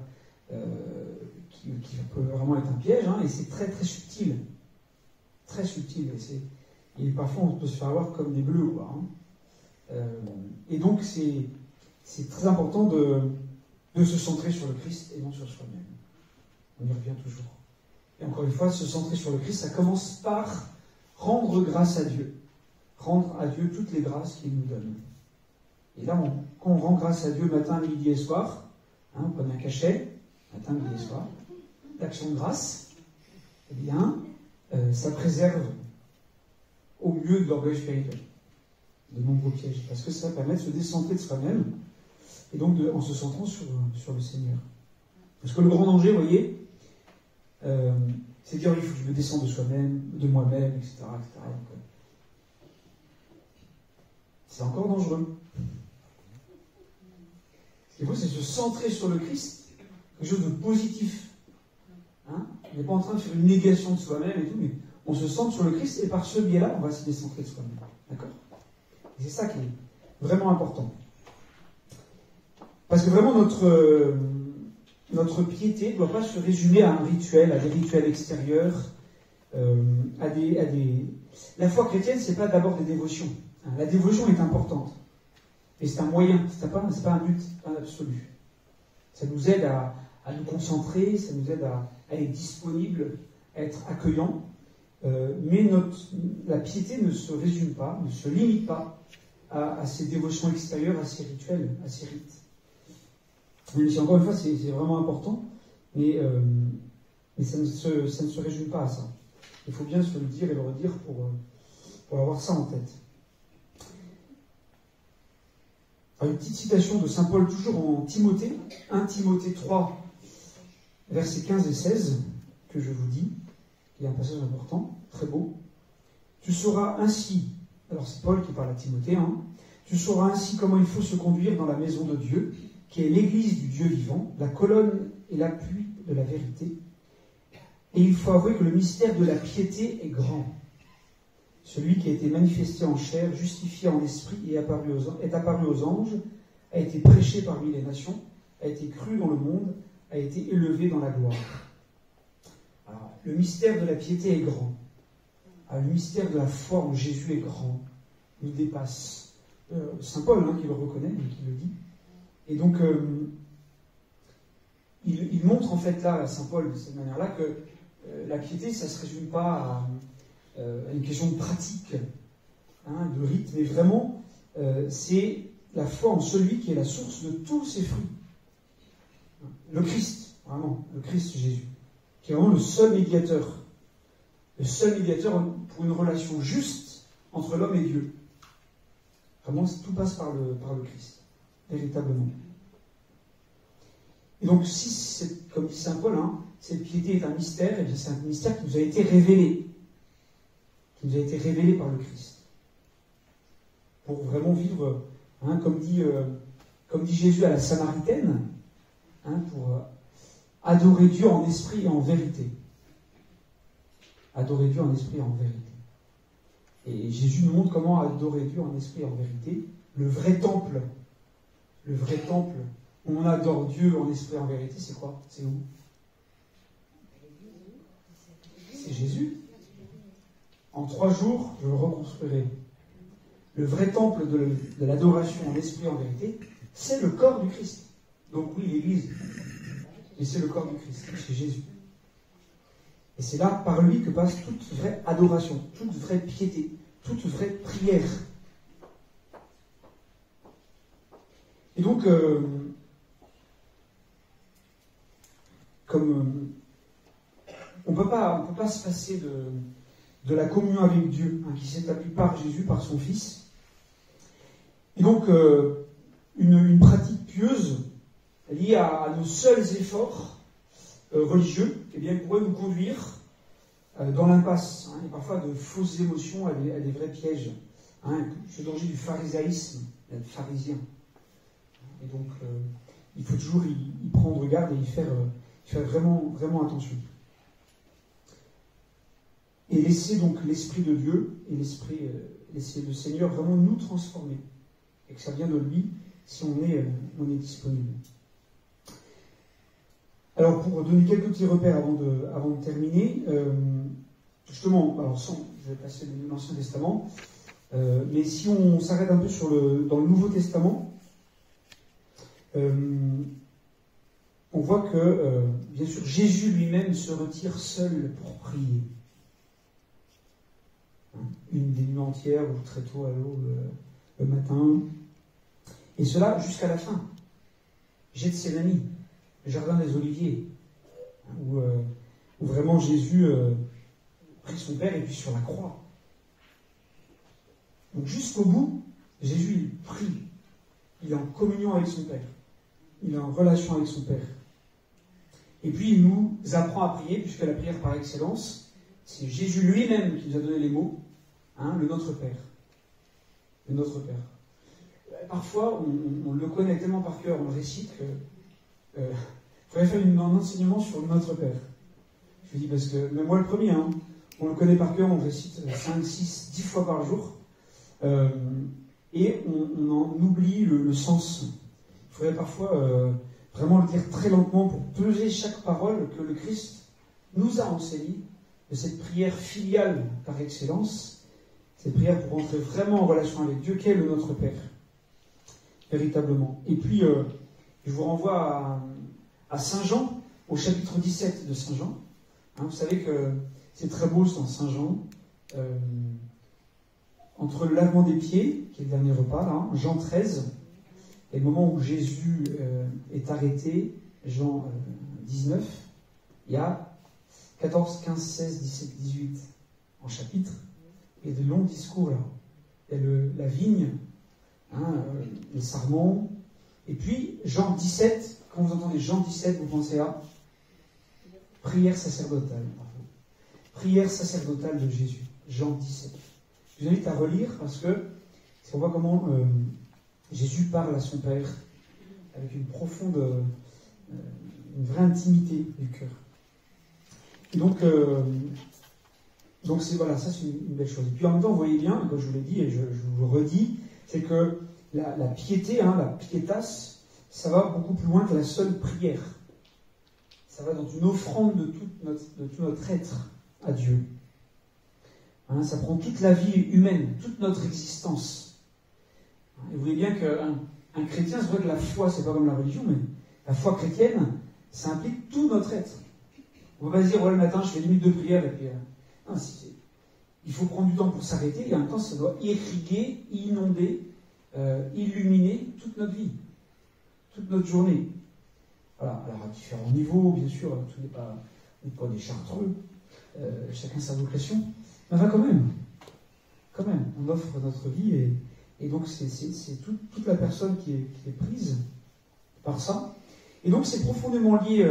qui peut vraiment être un piège, hein, et c'est très très subtil. Très subtil. Et parfois, on peut se faire avoir comme des bleus, quoi. Hein. Et donc, c'est très important de se centrer sur le Christ et non sur soi-même. On y revient toujours. Et encore une fois, se centrer sur le Christ, ça commence par rendre grâce à Dieu. rendre à Dieu toutes les grâces qu'il nous donne. Et là, quand on rend grâce à Dieu matin, midi et soir, on prenait un cachet, matin, midi et soir, d'action de grâce, eh bien, ça préserve au mieux de l'orgueil spirituel, de nombreux pièges, parce que ça permet de se décentrer de soi-même, et donc en se centrant sur le Seigneur. Parce que le grand danger, vous voyez, c'est de dire il faut que je me descende de soi-même, de moi-même, etc. etc. Donc, c'est encore dangereux. Ce qu'il faut, c'est se centrer sur le Christ, quelque chose de positif. On n'est pas en train de faire une négation de soi-même et tout, mais on se centre sur le Christ et par ce biais-là, on va se décentrer de soi-même. D'accord ? Et c'est ça qui est vraiment important. Parce que vraiment, notre piété ne doit pas se résumer à un rituel, à des rituels extérieurs, La foi chrétienne, c'est pas d'abord des dévotions. La dévotion est importante. Mais c'est un moyen, c'est pas un but, pas un absolu. Ça nous aide à nous concentrer, ça nous aide à être disponible, à être accueillant. Mais la piété ne se résume pas, ne se limite pas à ces dévotions extérieures, à ces rituels, à ces rites. Même si, encore une fois, c'est vraiment important, mais ça ne se résume pas à ça. Il faut bien se le dire et le redire pour avoir ça en tête. Alors, une petite citation de saint Paul, toujours en Timothée, 1 Timothée 3, versets 15 et 16, que je vous dis, il y a un passage important, très beau. Tu sauras ainsi, alors c'est Paul qui parle à Timothée, tu sauras ainsi comment il faut se conduire dans la maison de Dieu, qui est l'église du Dieu vivant, la colonne et l'appui de la vérité. Et il faut avouer que le mystère de la piété est grand. Celui qui a été manifesté en chair, justifié en esprit et est apparu aux anges, a été prêché parmi les nations, a été cru dans le monde, a été élevé dans la gloire. Alors, le mystère de la piété est grand. Alors, le mystère de la foi en Jésus est grand, nous dépasse. Saint Paul, qui le reconnaît, mais qui le dit. Et donc, il montre en fait là, Saint Paul, de cette manière-là, que la piété, ça ne se résume pas à une question de pratique, de rite, mais vraiment, c'est la foi en celui qui est la source de tous ses fruits. Le Christ, vraiment, le Christ Jésus, qui est vraiment le seul médiateur pour une relation juste entre l'homme et Dieu. Vraiment, tout passe par le Christ, véritablement. Et donc, si, comme dit saint Paul, cette piété est un mystère, et bien c'est un mystère qui nous a été révélé. Qui nous a été révélé par le Christ. Pour vraiment vivre, comme dit Jésus à la Samaritaine, pour adorer Dieu en esprit et en vérité. Adorer Dieu en esprit et en vérité. Et Jésus nous montre comment adorer Dieu en esprit et en vérité. Le vrai temple où on adore Dieu en esprit et en vérité, c'est quoi? C'est où? C'est Jésus. En 3 jours, je le reconstruirai. Le vrai temple de l'adoration en esprit et en vérité, c'est le corps du Christ. Donc oui, l'Église, mais c'est le corps du Christ, c'est Jésus. Et c'est là, par lui, que passe toute vraie adoration, toute vraie piété, toute vraie prière. Et donc, comme on ne peut pas se passer de la communion avec Dieu, qui s'est établie par Jésus, par son Fils. Et donc, une pratique pieuse liée à nos seuls efforts religieux, eh bien, pourrait nous conduire dans l'impasse, et parfois de fausses émotions à des vrais pièges. Ce danger du pharisaïsme, d'être pharisien. Et donc, il faut toujours y prendre garde et y faire vraiment, vraiment attention. Et laisser donc l'Esprit de Dieu et laisser le Seigneur vraiment nous transformer. Et que ça vient de lui si on est disponible. Alors, pour donner quelques petits repères avant de terminer, justement, alors je vais passer de l'Ancien Testament, mais si on s'arrête un peu dans le Nouveau Testament, on voit que, bien sûr, Jésus lui-même se retire seul pour prier. Une des nuits entières ou très tôt à l'aube le matin. Et cela jusqu'à la fin. Gethsémani, le jardin des Oliviers, où vraiment Jésus prit son Père et puis sur la croix. Donc jusqu'au bout, Jésus il prie. Il est en communion avec son Père. Il est en relation avec son Père. Et puis il nous apprend à prier, puisque la prière par excellence, c'est Jésus lui-même qui nous a donné les mots, le Notre Père. Le Notre Père. Parfois, on le connaît tellement par cœur, on le récite, que il faudrait faire un enseignement sur le Notre Père. Je dis parce que, même moi le premier, on le connaît par cœur, on le récite 5, 6, 10 fois par jour, et on en oublie le sens. Il faudrait parfois vraiment le dire très lentement pour peser chaque parole que le Christ nous a enseigné de cette prière filiale par excellence, cette prière pour entrer vraiment en relation avec Dieu, qu'est le Notre Père. Véritablement. Et puis, je vous renvoie à Saint Jean, au chapitre 17 de Saint Jean. Vous savez que c'est très beau dans Saint Jean. Entre le lavement des pieds, qui est le dernier repas, là, Jean 13, et le moment où Jésus est arrêté, Jean 19, il y a 14, 15, 16, 17, 18 en chapitre, et de longs discours là. Il y a la vigne, les sarments, et puis Jean 17, quand vous entendez Jean 17, vous pensez à prière sacerdotale. Prière sacerdotale de Jésus, Jean 17. Je vous invite à relire parce que on voit comment Jésus parle à son Père avec une profonde, une vraie intimité du cœur. Et donc c'est voilà, ça c'est une belle chose. Et puis en même temps, vous voyez bien, comme je vous l'ai dit et je vous le redis, c'est que la piété, la pietas, ça va beaucoup plus loin que la seule prière. Ça va dans une offrande de tout notre être à Dieu. Ça prend toute la vie humaine, toute notre existence. Et vous voyez bien qu'un chrétien, c'est vrai que la foi, c'est pas comme la religion, mais la foi chrétienne, ça implique tout notre être. On va pas se dire, le matin, je fais 10 minutes de prière, et puis... non, il faut prendre du temps pour s'arrêter, et en même temps, ça doit irriguer, inonder, illuminer toute notre vie, toute notre journée. Voilà, alors à différents niveaux, bien sûr, tout n'est pas des chartreux, chacun sa vocation, mais enfin quand même, on offre notre vie, et donc c'est toute la personne qui est prise par ça. Et donc c'est profondément lié,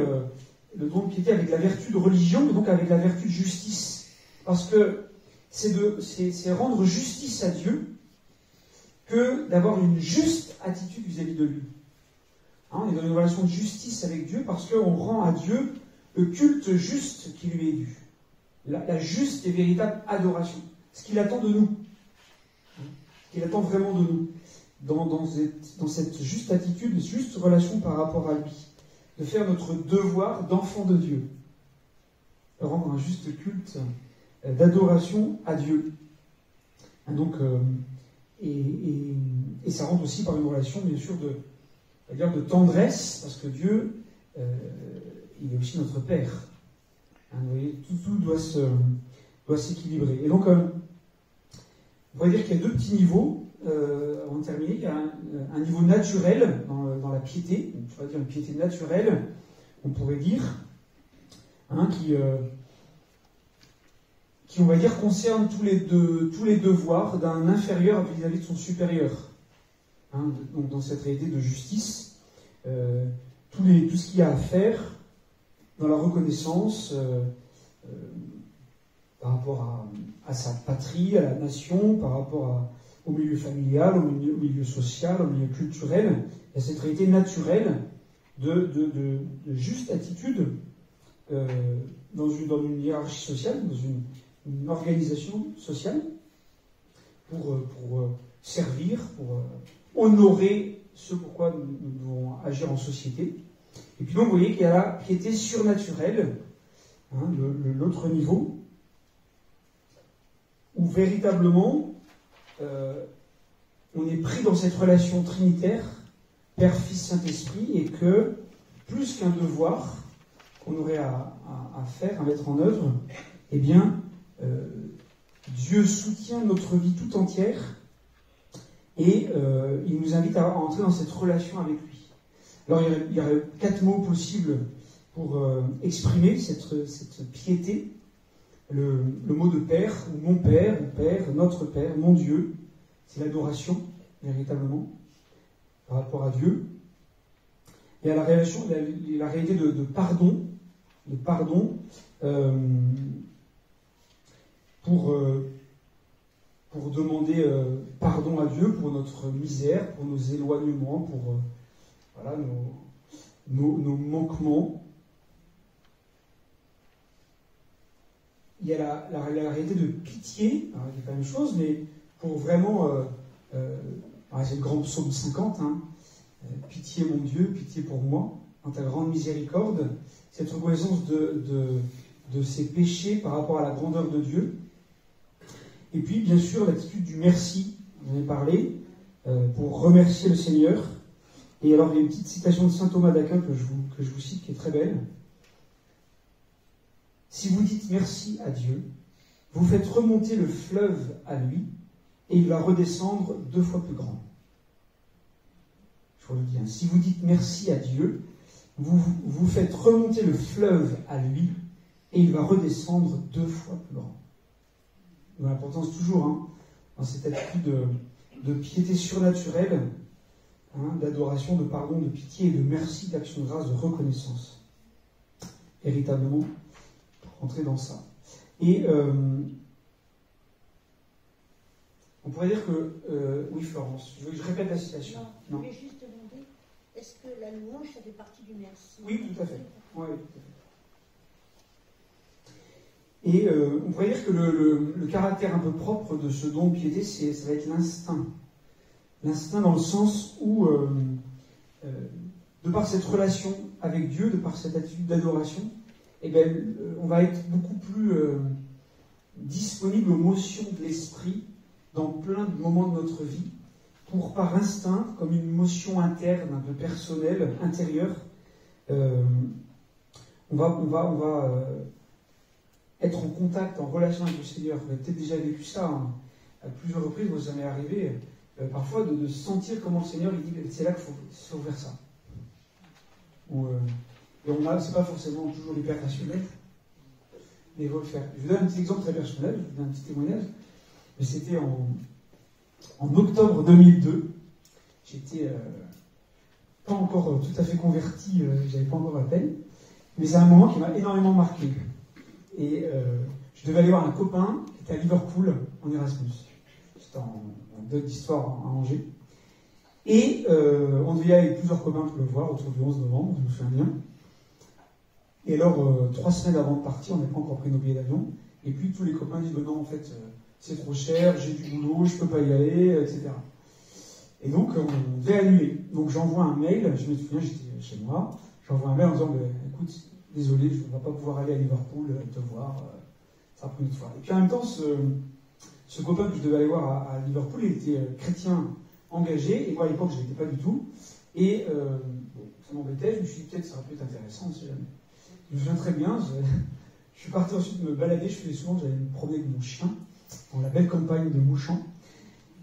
le don de piété, avec la vertu de religion, et donc avec la vertu de justice. Parce que c'est rendre justice à Dieu que d'avoir une juste attitude vis-à-vis de lui. On est dans une relation de justice avec Dieu parce qu'on rend à Dieu le culte juste qui lui est dû. La juste et véritable adoration. Ce qu'il attend de nous. Ce qu'il attend vraiment de nous. Dans cette juste attitude, juste relation par rapport à lui. De faire notre devoir d'enfant de Dieu. De rendre un juste culte d'adoration à Dieu. Donc, et ça rentre aussi par une relation, bien sûr, de tendresse, parce que Dieu, il est aussi notre Père. Vous voyez, tout doit s'équilibrer. Et donc, on pourrait dire qu'il y a deux petits niveaux, avant de terminer. Il y a un niveau naturel dans la piété, on pourrait dire une piété naturelle, on pourrait dire, qui, on va dire, concerne tous les devoirs d'un inférieur vis-à-vis de son supérieur. Donc dans cette réalité de justice, tout ce qu'il y a à faire dans la reconnaissance par rapport à sa patrie, à la nation, par rapport au milieu familial, au milieu social, au milieu culturel, il y a cette réalité naturelle de juste attitude dans une hiérarchie sociale, dans une organisation sociale, pour servir, pour honorer ce pourquoi nous devons agir en société. Et puis donc, vous voyez qu'il y a la piété surnaturelle, l'autre niveau, où véritablement, on est pris dans cette relation trinitaire, Père, Fils, Saint-Esprit, et que, plus qu'un devoir qu'on aurait à faire, à mettre en œuvre, eh bien, Dieu soutient notre vie tout entière et il nous invite à entrer dans cette relation avec lui. Alors il y a 4 mots possibles pour exprimer cette piété. Le mot de Père, ou mon Père, notre Père, mon Dieu, c'est l'adoration, véritablement, par rapport à Dieu. Il y a la réalité de pardon, pour demander pardon à Dieu pour notre misère, pour nos éloignements, pour nos manquements. Il y a la réalité de pitié, alors, c'est pas la même chose, mais pour vraiment, c'est le grand psaume 50, pitié mon Dieu, pitié pour moi, en ta grande miséricorde, cette reconnaissance de ses péchés par rapport à la grandeur de Dieu. Et puis, bien sûr, l'attitude du merci, j'en ai parlé, pour remercier le Seigneur. Et alors, il y a une petite citation de saint Thomas d'Aquin que je vous cite, qui est très belle. Si vous dites merci à Dieu, vous faites remonter le fleuve à lui, et il va redescendre 2 fois plus grand. Je vous le dis, si vous dites merci à Dieu, vous faites remonter le fleuve à lui, et il va redescendre 2 fois plus grand. L'importance toujours, dans cette attitude de piété surnaturelle, d'adoration, de pardon, de pitié, et de merci, d'action de grâce, de reconnaissance. Véritablement, rentrer dans ça. Et on pourrait dire que... oui, Florence, je répète la citation. Non. Je voulais juste demander, est-ce que la louange, ça fait partie du merci? Oui, tout à fait. Oui, tout à fait. Et on pourrait dire que le caractère un peu propre de ce don de piété, ça va être l'instinct. L'instinct dans le sens où, de par cette relation avec Dieu, de par cette attitude d'adoration, on va être beaucoup plus disponible aux motions de l'esprit dans plein de moments de notre vie, pour par instinct, comme une motion interne, un peu personnelle, intérieure, on va être en contact, en relation avec le Seigneur. Vous avez peut-être déjà vécu ça à plusieurs reprises, vous en est arrivé parfois de sentir comment le Seigneur il dit c'est là qu'il faut faire ça. Et c'est pas forcément toujours hyper rationnel, mais il faut le faire. Je vous donne un petit exemple très personnel, je vous donne un petit témoignage, mais c'était en octobre 2002. J'étais pas encore tout à fait converti, j'avais pas encore la peine, mais c'est un moment qui m'a énormément marqué. Et je devais aller voir un copain qui était à Liverpool en Erasmus. C'était en deuil d'histoire à Angers. Et on devait y aller avec plusieurs copains pour le voir autour du 11 novembre, je me souviens bien. Et alors, 3 semaines avant de partir, on n'a pas encore pris nos billets d'avion. Et puis tous les copains disent non, en fait, c'est trop cher, j'ai du boulot, je peux pas y aller, etc. Et donc, on devait annuler. Donc j'envoie un mail, je me souviens, j'étais chez moi, j'envoie un mail en disant écoute, désolé, je ne vais pas pouvoir aller à Liverpool te voir, ça a pris une fois. Et puis en même temps, ce copain que je devais aller voir à Liverpool, il était chrétien engagé, et moi à l'époque je ne l'étais pas du tout, et ça m'embêtait, je me suis dit peut-être ça aurait pu être intéressant, on ne sait jamais. Je me souviens très bien, je suis parti ensuite me balader, j'allais me promener avec mon chien, dans la belle campagne de Mouchamp,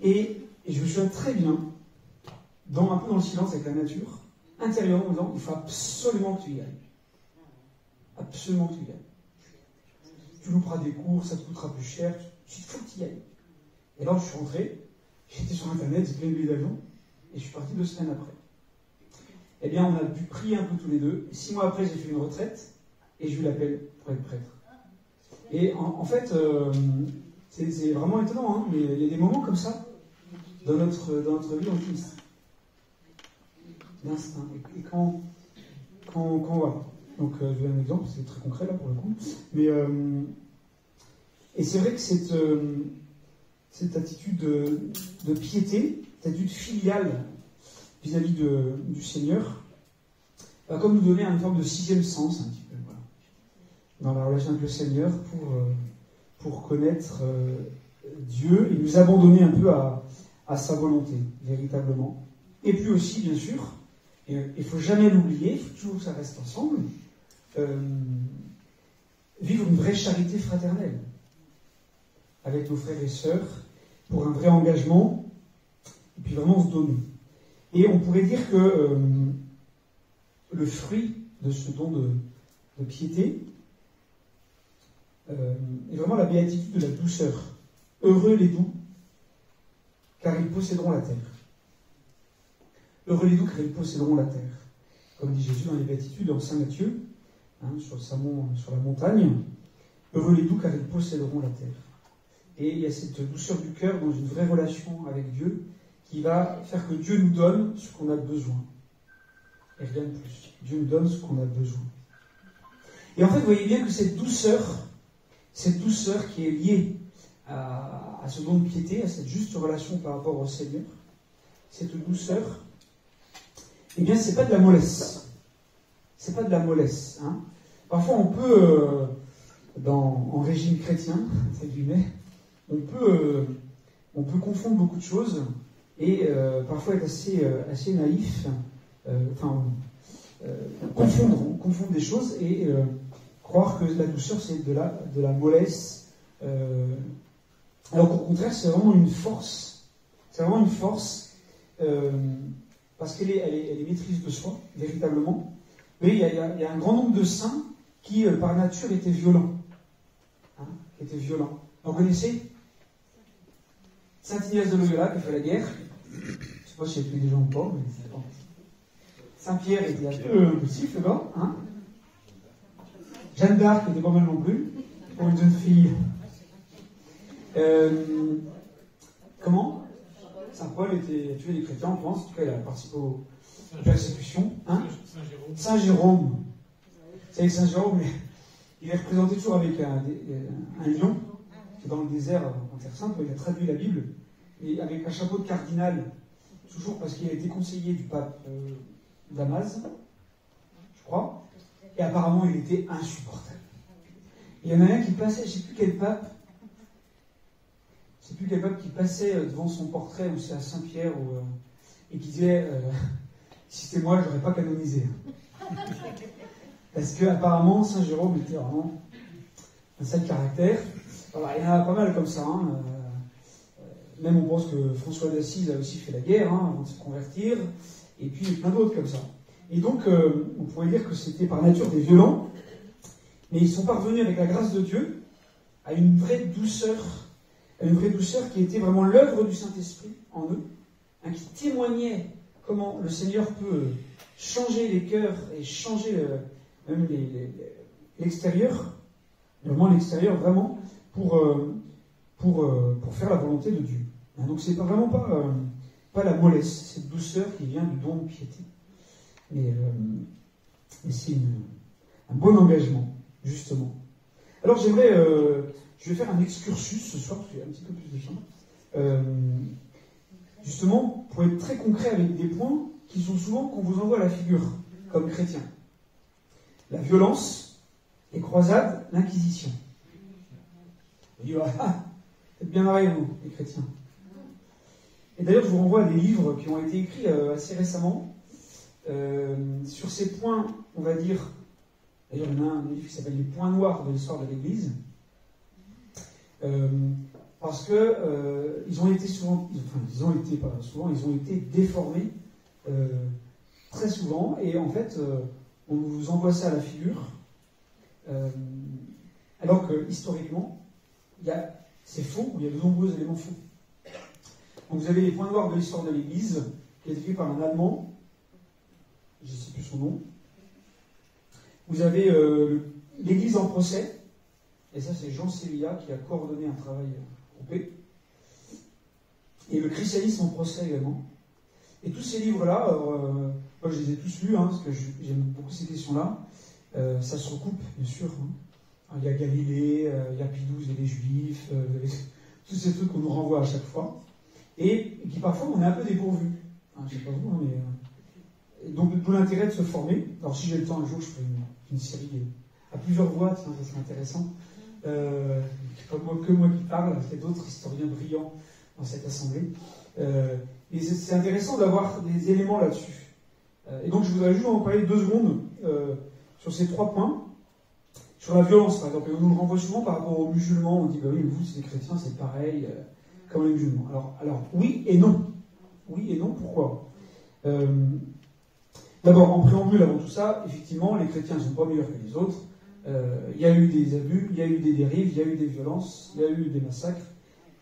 et je me souviens très bien, un peu dans le silence avec la nature, intérieurement en me disant, il faut absolument que tu y ailles. Absolument que tu y ailles. Tu louperas des cours, ça te coûtera plus cher, il faut que tu y ailles. Et alors je suis rentré, j'étais sur internet, j'ai pris le billet d'avion, et je suis parti 2 semaines après. Eh bien, on a pu prier un peu tous les deux. 6 mois après, j'ai fait une retraite, et je lui l'appelle pour être prêtre. Et en fait, c'est vraiment étonnant, mais il y a des moments comme ça dans notre vie en Christ. L'instinct. Et quand voilà. Donc, je vais donner un exemple, c'est très concret là pour le coup. Mais, et c'est vrai que cette attitude de piété, cette attitude filiale vis-à-vis du Seigneur, va comme nous donner une forme de 6e sens, un petit peu, voilà, dans la relation avec le Seigneur, pour connaître Dieu et nous abandonner un peu à sa volonté, véritablement. Et puis aussi, bien sûr, et il ne faut jamais l'oublier, il faut toujours que ça reste ensemble, vivre une vraie charité fraternelle. avec nos frères et sœurs pour un vrai engagement, et puis vraiment on se donne. Et on pourrait dire que le fruit de ce don de piété est vraiment la béatitude de la douceur. Heureux les doux, car ils posséderont la terre. Heureux les doux, car ils posséderont la terre. Comme dit Jésus dans les béatitudes en Saint Matthieu, sur la montagne, heureux les doux, car ils posséderont la terre. Et il y a cette douceur du cœur dans une vraie relation avec Dieu qui va faire que Dieu nous donne ce qu'on a besoin. Et rien de plus. Dieu nous donne ce qu'on a besoin. Et en fait, vous voyez bien que cette douceur qui est liée à ce don de piété, à cette juste relation par rapport au Seigneur, cette douceur, eh bien, c'est pas de la mollesse. C'est pas de la mollesse. Parfois, on peut, en régime chrétien, entre guillemets, on peut confondre beaucoup de choses et parfois être assez naïf, confondre des choses et croire que la douceur c'est de la mollesse, alors qu'au contraire c'est vraiment une force. C'est vraiment une force parce qu'elle est maîtrise de soi, véritablement. Mais il y a un grand nombre de saints qui, par nature, étaient violents. Vous connaissez Saint Ignace de Loyola qui a fait la guerre. Je ne sais pas s'il y a plus des gens ou pas, mais c'est pas. Saint Pierre était un peu impulsif, le gars. Jeanne d'Arc n'était pas mal non plus, pour une jeune fille. Comment Saint Paul a tué des chrétiens en France, en tout cas il a participé aux persécutions. Saint Jérôme. Vous savez que Saint Jérôme, il est représenté toujours avec un lion, qui est dans le désert en Terre Sainte, où il a traduit la Bible, et avec un chapeau de cardinal, toujours parce qu'il a été conseiller du pape Damas, je crois, et apparemment il était insupportable. Il y en a un qui passait, je ne sais plus quel pape qui passait devant son portrait, ou c'est à Saint-Pierre, et qui disait si c'était moi, je n'aurais pas canonisé. Parce que apparemment Saint Jérôme était vraiment un sale caractère. Alors, il y en a pas mal comme ça. Même on pense que François d'Assise a aussi fait la guerre avant de se convertir, et puis plein d'autres comme ça. Et donc, on pourrait dire que c'était par nature des violents, mais ils sont parvenus avec la grâce de Dieu à une vraie douceur qui était vraiment l'œuvre du Saint-Esprit en eux, qui témoignait comment le Seigneur peut changer les cœurs et changer même l'extérieur, vraiment, pour faire la volonté de Dieu. Donc c'est vraiment pas la mollesse, cette douceur qui vient du don de piété. Mais c'est un bon engagement, justement. Alors je vais faire un excursus ce soir, parce qu'il y a un petit peu plus de temps, justement, pour être très concret avec des points qui sont souvent qu'on vous envoie à la figure, comme chrétien. La violence, les croisades, l'inquisition. On dit, faites bien marrer, vous, les chrétiens. Et d'ailleurs, je vous renvoie à des livres qui ont été écrits assez récemment sur ces points, on va dire. D'ailleurs, il y en a un livre qui s'appelle Les points noirs de l'histoire de l'Église. Parce que ils ont été déformés très souvent, et en fait, on vous envoie ça à la figure, alors que historiquement, c'est faux, il y a de nombreux éléments faux. Donc vous avez les points noirs de l'histoire de l'Église, qui est écrit par un Allemand, je ne sais plus son nom. Vous avez l'Église en procès, et ça c'est Jean Sévilla qui a coordonné un travail groupé. Et le christianisme en procès également. Et tous ces livres-là, moi je les ai tous lus, parce que j'aime beaucoup ces questions-là. Ça se recoupe, bien sûr. Il y a Galilée, il y a Pie XII et les Juifs, tous ces trucs qu'on nous renvoie à chaque fois. Et qui parfois on est un peu dépourvus. Je ne sais pas vous, mais... Donc tout l'intérêt de se former. Alors si j'ai le temps un jour, je ferai une série à plusieurs voix, ça serait intéressant. Pas que moi qui parle, il y a d'autres historiens brillants dans cette assemblée. Et c'est intéressant d'avoir des éléments là-dessus. Et donc je voudrais juste en parler 2 secondes sur ces 3 points. Sur la violence, par exemple, et on nous le renvoie souvent par rapport aux musulmans, on dit, bah oui, mais vous, c'est des chrétiens, c'est pareil, comme les musulmans. Alors, oui et non. Oui et non, pourquoi D'abord, en préambule, avant tout ça, effectivement, les chrétiens ne sont pas meilleurs que les autres. Il y a eu des abus, il y a eu des dérives, il y a eu des violences, il y a eu des massacres.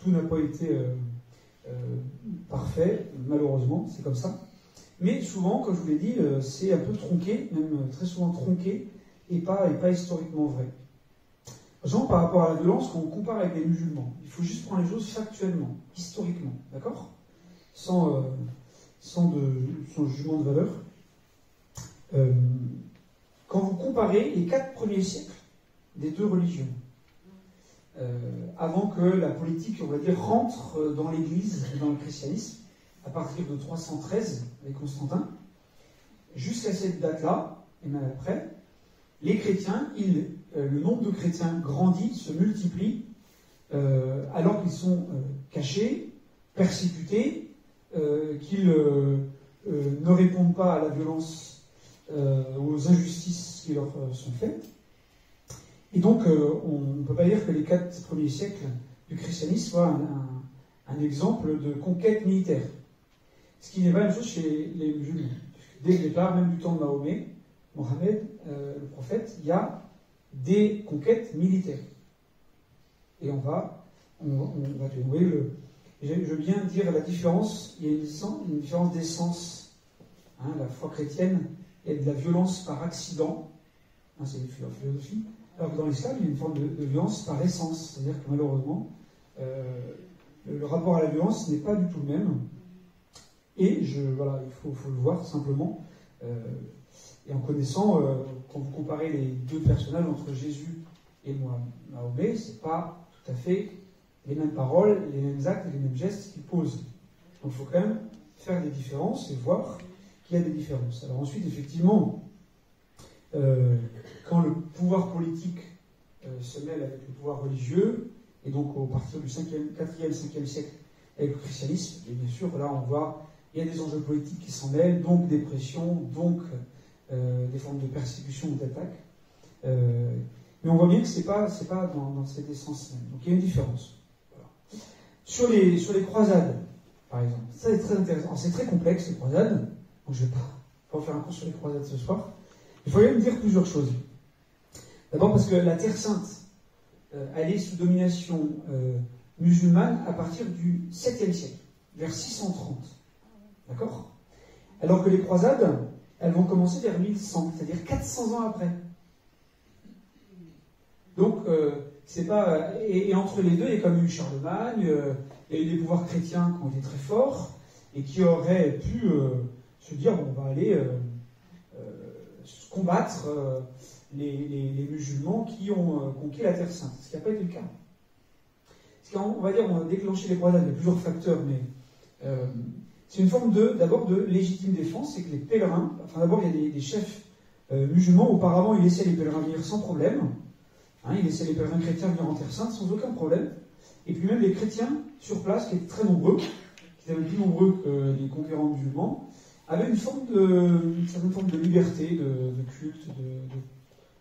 Tout n'a pas été parfait, malheureusement, c'est comme ça. Mais souvent, comme je vous l'ai dit, c'est un peu tronqué, même très souvent tronqué, et pas historiquement vrai. Par exemple, par rapport à la violence, quand on compare avec les musulmans, il faut juste prendre les choses factuellement, historiquement, d'accord ? Sans jugement de valeur. Quand vous comparez les 4 premiers siècles des 2 religions, avant que la politique, on va dire, rentre dans l'Église, dans le christianisme, à partir de 313 avec Constantin, jusqu'à cette date-là, et même après, les chrétiens, le nombre de chrétiens grandit, se multiplie, alors qu'ils sont cachés, persécutés, qu'ils ne répondent pas à la violence, aux injustices qui leur sont faites. Et donc, on ne peut pas dire que les 4 premiers siècles du christianisme soient un exemple de conquête militaire. Ce qui n'est pas la même chose chez les musulmans. Dès le départ, même du temps de Mahomet, Mohammed, le prophète, il y a des conquêtes militaires. Et on va trouver je veux bien dire la différence. Il y a une différence d'essence. La foi chrétienne, il y a de la violence par accident. C'est une philosophie. Alors que dans l'islam, il y a une forme de violence par essence. C'est-à-dire que malheureusement, le rapport à la violence n'est pas du tout le même. Et il faut le voir simplement. Et en connaissant, quand vous comparez les 2 personnages entre Jésus et Mahomet, ce n'est pas tout à fait les mêmes paroles, les mêmes actes et les mêmes gestes qu'ils posent. Donc il faut quand même faire des différences et voir qu'il y a des différences. Alors ensuite, effectivement, quand le pouvoir politique se mêle avec le pouvoir religieux, et donc au partir du 4e, 5e siècle avec le christianisme, et bien sûr, là on voit, il y a des enjeux politiques qui s'en mêlent, donc des pressions, donc des formes de persécution ou d'attaque. Mais on voit bien que c'est pas dans cette essence même. Donc il y a une différence. Voilà. Sur les croisades, par exemple, ça c'est très intéressant. Alors, c'est très complexe, les croisades, donc je ne vais pas faire un cours sur les croisades ce soir. Il faut quand même dire plusieurs choses. D'abord parce que la Terre Sainte, elle est sous domination musulmane à partir du 7e siècle, vers 630. D'accord ? Alors que les croisades, elles vont commencer vers 1100, c'est-à-dire 400 ans après. Donc, c'est pas... Et entre les deux, il y a comme eu Charlemagne, il y a eu des pouvoirs chrétiens qui ont été très forts, et qui auraient pu se dire, bon, on va aller combattre les musulmans qui ont conquis la Terre Sainte, ce qui n'a pas été le cas. On va dire, on a déclenché les croisades, il y a plusieurs facteurs, mais c'est une forme d'abord de légitime défense, c'est que les pèlerins, enfin d'abord il y a des chefs musulmans, auparavant ils laissaient les pèlerins venir sans problème, ils laissaient les pèlerins chrétiens venir en Terre Sainte sans aucun problème, et puis même les chrétiens sur place, qui étaient très nombreux, qui étaient plus nombreux que les conquérants musulmans, avaient une certaine forme de liberté, de culte,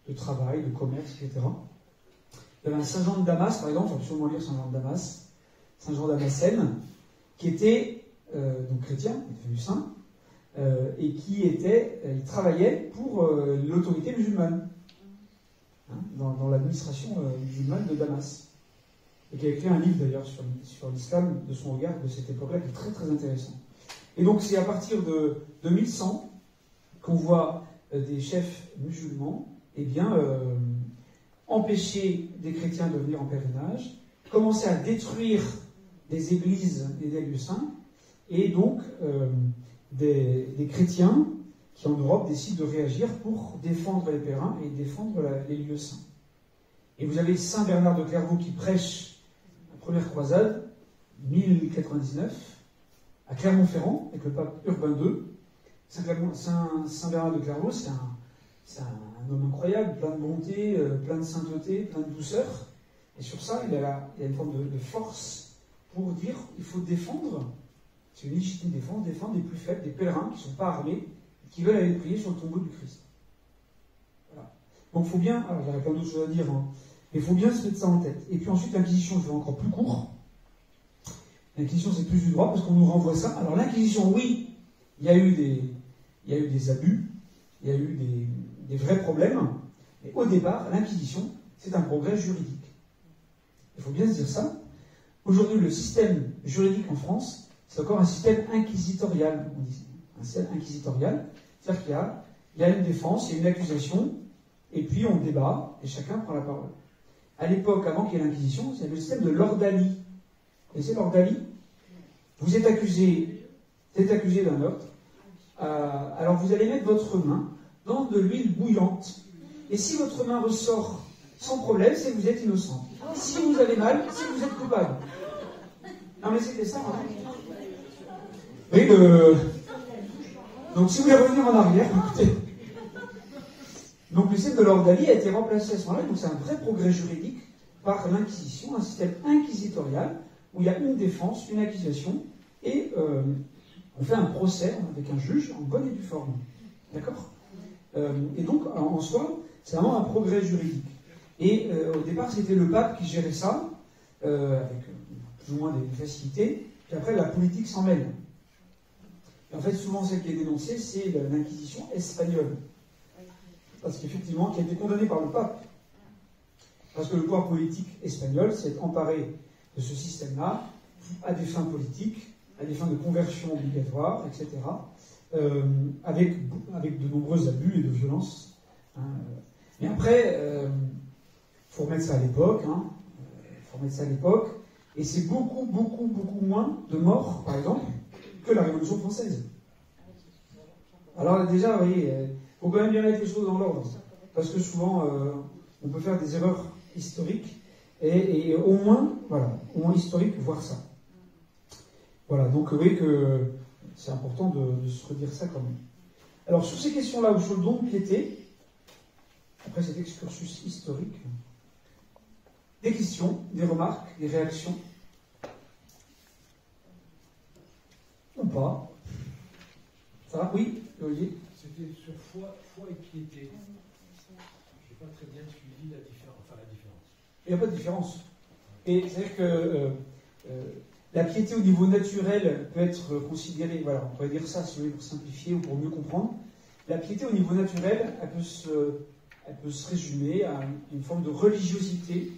de travail, de commerce, etc. Il y avait un Saint Jean de Damas, par exemple, il faut absolument lire Saint Jean de Damas, Saint Jean Damascène, qui était donc chrétien, il est devenu saint, et il travaillait pour l'autorité musulmane, dans l'administration musulmane de Damas, et qui a écrit un livre d'ailleurs sur l'islam de son regard de cette époque-là, qui est très très intéressant. Et donc c'est à partir de 1100 qu'on voit des chefs musulmans empêcher des chrétiens de venir en pèlerinage, commencer à détruire des églises et des lieux saints, et donc des chrétiens qui en Europe décident de réagir pour défendre les pèlerins et défendre les lieux saints. Et vous avez Saint Bernard de Clairvaux qui prêche la première croisade, 1099, à Clermont-Ferrand, avec le pape Urbain II. Saint Bernard de Clairvaux, c'est un homme incroyable, plein de bonté, plein de sainteté, plein de douceur. Et sur ça, il a une forme de force pour dire il faut défendre, c'est une légitime défense, défendre les plus faibles, des pèlerins qui ne sont pas armés, et qui veulent aller prier sur le tombeau du Christ. Voilà. Donc il faut bien, alors j'aurais plein d'autres choses à dire, hein, mais il faut bien se mettre ça en tête. Et puis ensuite, l'Inquisition, je vais encore plus court. L'Inquisition, c'est plus du droit, parce qu'on nous renvoie ça. Alors l'Inquisition, oui, il y a eu des abus, il y a eu des vrais problèmes, mais au départ, l'Inquisition, c'est un progrès juridique. Il faut bien se dire ça. Aujourd'hui, le système juridique en France, c'est encore un système inquisitorial, on dit. Un système inquisitorial, c'est-à-dire qu'il y a une défense, il y a une accusation, et puis on débat, et chacun prend la parole. À l'époque, avant qu'il y ait l'Inquisition, c'est le système de l'ordalie. Et c'est l'ordalie. Vous êtes accusé d'un meurtre, alors vous allez mettre votre main dans de l'huile bouillante. Et si votre main ressort sans problème, c'est que vous êtes innocent. Si vous avez mal, c'est que vous êtes coupable. Non mais c'était ça, hein. Oui, donc si vous voulez revenir en arrière, écoutez. Donc le système de l'ordalie a été remplacé à ce moment-là, donc c'est un vrai progrès juridique par l'Inquisition, un système inquisitorial où il y a une défense, une accusation, et on fait un procès avec un juge en bonne et due forme. D'accord ? Et donc, en soi, c'est vraiment un progrès juridique. Et au départ, c'était le pape qui gérait ça, avec plus ou moins des facilités, puis après, la politique s'en mêle. Et en fait, souvent, celle qui est dénoncée, c'est l'Inquisition espagnole. Parce qu'effectivement, qui a été condamnée par le pape. Parce que le pouvoir politique espagnol s'est emparé de ce système-là à des fins politiques, à des fins de conversion obligatoire, etc., avec de nombreux abus et de violences. Hein. Mais après, il faut remettre ça à l'époque, et c'est beaucoup moins de morts, par exemple, que la Révolution française. Alors déjà, vous voyez, il faut quand même bien mettre les choses dans l'ordre, parce que souvent, on peut faire des erreurs historiques, et au moins historique, voir ça. Voilà, donc vous voyez que c'est important de se redire ça quand même. Alors sur ces questions-là, ou sur le don de piété, après cet excursus historique, des questions, des remarques, des réactions, ou pas. Ça va? Oui, Olivier? C'était sur foi et piété. Je n'ai pas très bien suivi la différence. Il n'y a pas de différence. Et c'est-à-dire que la piété au niveau naturel peut être considérée, voilà, on pourrait dire ça si vous voulez pour simplifier ou pour mieux comprendre. La piété au niveau naturel, elle peut se résumer à une forme de religiosité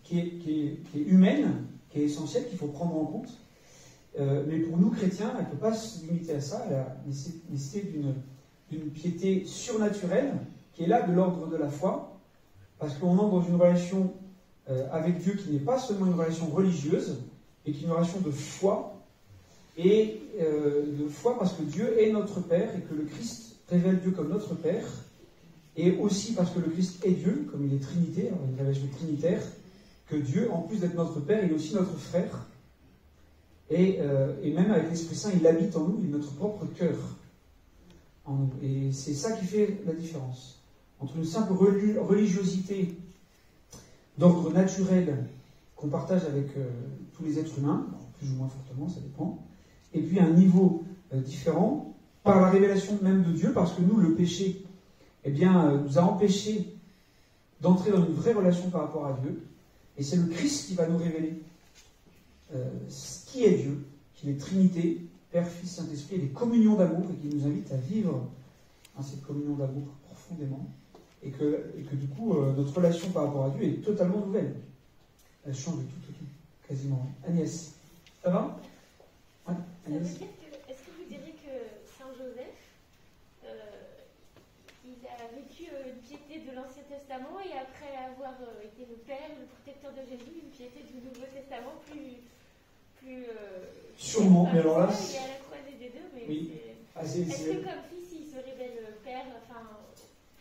qui est humaine, qui est essentielle, qu'il faut prendre en compte. Mais pour nous chrétiens, elle ne peut pas se limiter à ça. Elle a nécessité d'une piété surnaturelle qui est là de l'ordre de la foi, parce qu'on entre dans une relation avec Dieu qui n'est pas seulement une relation religieuse, mais qui est une relation de foi, et de foi parce que Dieu est notre Père et que le Christ révèle Dieu comme notre Père, et aussi parce que le Christ est Dieu, comme il est Trinité, alors une révélation trinitaire, que Dieu, en plus d'être notre Père, il est aussi notre frère. Et même avec l'Esprit Saint, il habite en nous, il est notre propre cœur en nous. Et c'est ça qui fait la différence entre une simple religiosité d'ordre naturel qu'on partage avec tous les êtres humains, plus ou moins fortement, ça dépend, et puis un niveau différent par la révélation même de Dieu, parce que nous, le péché, nous a empêchés d'entrer dans une vraie relation par rapport à Dieu, et c'est le Christ qui va nous révéler qui est Dieu, qu'il est Trinité, Père, Fils, Saint-Esprit, et les communions d'amour, et qui nous invite à vivre dans cette communion d'amour profondément, et que du coup, notre relation par rapport à Dieu est totalement nouvelle. Elle change de tout, quasiment. Agnès, ça va? Ouais, Agnès. Est-ce que vous diriez que Saint Joseph, il a vécu une piété de l'Ancien Testament, et après avoir été le Père, le protecteur de Jésus, une piété du Nouveau Testament plus sûrement, mais alors là... Il y a la croisée des deux, mais oui. est-ce que comme fils, il se révèle Père, enfin,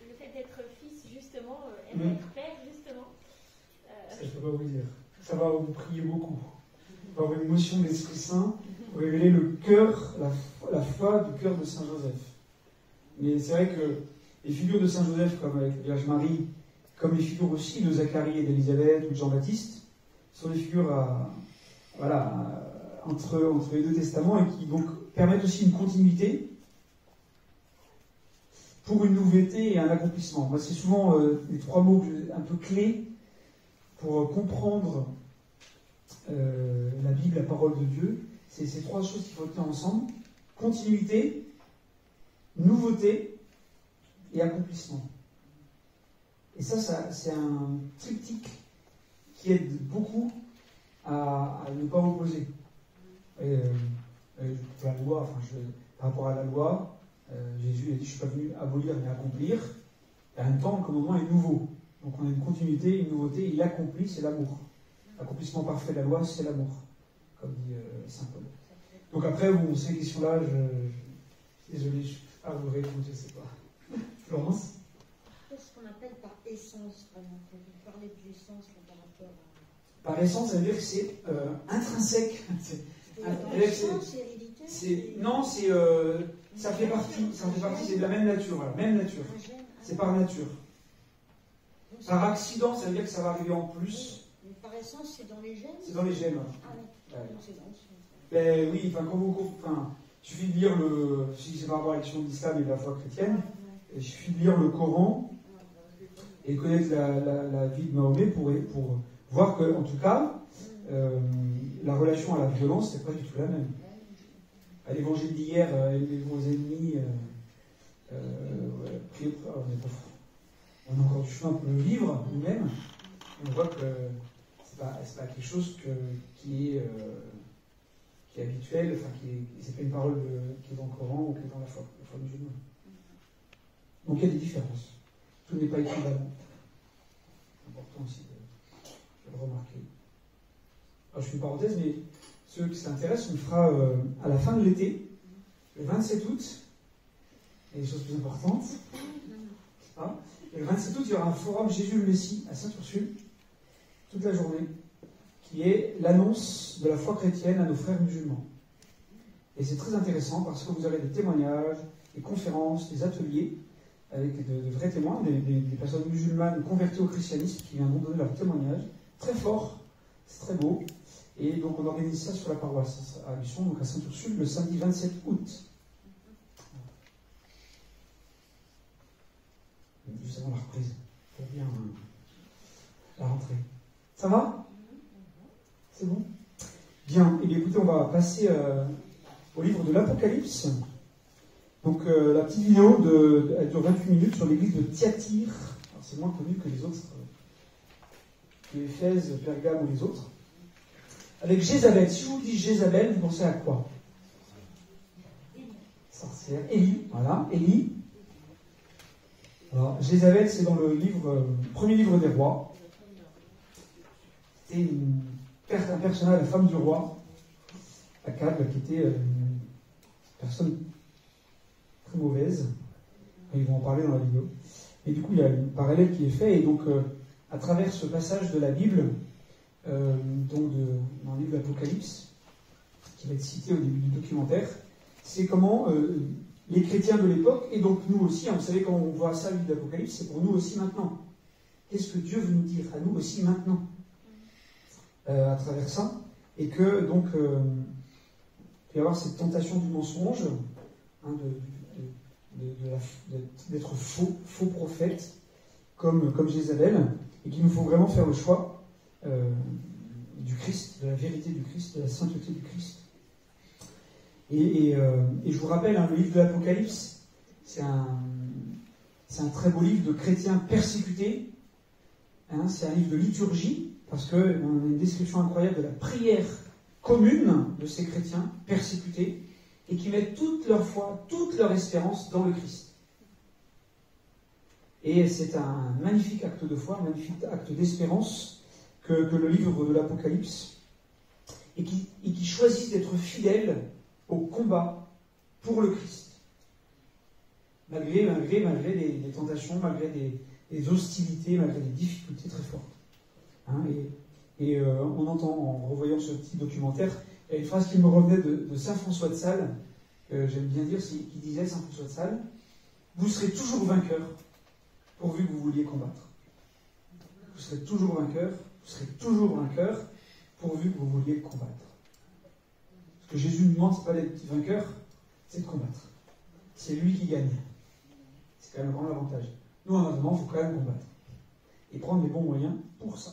le fait d'être fils, justement, être Père, justement Ça, je ne peux pas vous dire. Ça va vous prier beaucoup. Par l'émotion de l'Esprit Saint, vous révélez le cœur, la foi du cœur de Saint Joseph. Mais c'est vrai que les figures de Saint Joseph, comme avec la Vierge Marie, comme les figures aussi de Zacharie et d'Élisabeth ou de Jean-Baptiste, sont des figures entre les deux testaments, et qui donc permettent aussi une continuité. pour une nouveauté et un accomplissement. Moi, c'est souvent les trois mots un peu clés pour comprendre la Bible, la parole de Dieu. C'est ces trois choses qu'il faut tenir ensemble. Continuité, nouveauté et accomplissement. Et ça c'est un triptyque qui aide beaucoup à ne pas opposer. La loi, par rapport à la loi, Jésus a dit « Je ne suis pas venu abolir mais accomplir ». Et en même temps, le commandement est nouveau. Donc on a une continuité, une nouveauté, il accomplit, c'est l'amour. L'accomplissement parfait de la loi, c'est l'amour, comme dit saint Paul. Donc après, ces questions-là, désolé, je ne peux pas vous répondre, je ne sais pas. Florence? Qu'est-ce qu'on appelle par essence, vraiment? Vous parlez de l'essence par rapport à... Par essence, ça veut dire que c'est intrinsèque. C'est héréditaire? Non, ça fait partie, c'est de la même nature, voilà, même nature. C'est par nature. Par accident, ça veut dire que ça va arriver en plus. Mais par essence, c'est dans les gènes? C'est dans les gènes. Ah oui, c'est dans le sang. Ben oui, il suffit de lire si c'est par rapport à l'action de l'islam et de la foi chrétienne, il suffit de lire le Coran et connaître la vie de Mahomet pour voir que, en tout cas, la relation à la violence, c'est pas du tout la même. À l'évangile d'hier, aimez vos ennemis, priez pour on a encore du chemin pour le vivre nous-mêmes, et on voit que c'est pas quelque chose qui est habituel, c'est pas une parole qui est dans le Coran ou qui est dans la foi musulmane. Donc il y a des différences. Tout n'est pas équivalent. C'est important aussi de le remarquer. Alors, je fais une parenthèse, mais ceux qui s'intéressent, on le fera à la fin de l'été, le 27 août. Il y a des choses plus importantes. Et le 27 août, il y aura un forum Jésus le Messie à Saint-Ursule, toute la journée, qui est l'annonce de la foi chrétienne à nos frères musulmans. Et c'est très intéressant parce que vous aurez des témoignages, des conférences, des ateliers avec de vrais témoins, des personnes musulmanes converties au christianisme qui viendront donner leur témoignage. Très fort, c'est très beau. Et donc on organise ça sur la paroisse à Luçon, donc à Saint-Ursule, le samedi 27 août. Juste avant la reprise, pour bien la rentrée. Ça va? C'est bon? Bien, et bien écoutez, on va passer au livre de l'Apocalypse. Donc la petite vidéo elle dure 28 minutes sur l'église de Thyatire. Alors, c'est moins connu que les autres, que Éphèse, Pergame ou les autres. Avec Jézabel. Si je vous dis Jézabel, vous pensez à quoi? Sorcière. Élie, voilà, Élie. Alors, Jézabel, c'est dans le premier livre des rois. C'était un personnage, la femme du roi, Akab, qui était une personne très mauvaise. Ils vont en parler dans la vidéo. Et du coup, il y a un parallèle qui est fait. Et donc, à travers ce passage de la Bible, dans le livre de l'Apocalypse, qui va être cité au début du documentaire, c'est comment les chrétiens de l'époque, et donc nous aussi, vous savez, quand on voit ça, le livre de l'Apocalypse, c'est pour nous aussi maintenant. Qu'est-ce que Dieu veut nous dire à nous aussi maintenant à travers ça? Et que, donc, il peut y avoir cette tentation du mensonge, hein, d'être faux prophète, comme Jézabel, et qu'il nous faut vraiment faire le choix du Christ, de la vérité du Christ, de la sainteté du Christ. Et je vous rappelle, le livre de l'Apocalypse, c'est un très beau livre de chrétiens persécutés. Hein, c'est un livre de liturgie, parce qu'on a une description incroyable de la prière commune de ces chrétiens persécutés, et qui mettent toute leur foi, toute leur espérance dans le Christ. Et c'est un magnifique acte de foi, un magnifique acte d'espérance que le livre de l'Apocalypse, et qui choisissent d'être fidèles au combat pour le Christ. Malgré des tentations, malgré des hostilités, malgré des difficultés très fortes. Hein, on entend, en revoyant ce petit documentaire, il y a une phrase qui me revenait de saint François de Sales, que j'aime bien dire, qui disait, saint François de Sales, « Vous serez toujours vainqueur, pourvu que vous vouliez combattre. Vous serez toujours vainqueur, pourvu que vous vouliez combattre. » Ce que Jésus nous demande, ce n'est pas d'être vainqueur, c'est de combattre. C'est lui qui gagne. C'est quand même un grand avantage. Nous, en attendant, il faut quand même combattre. Et prendre les bons moyens pour ça.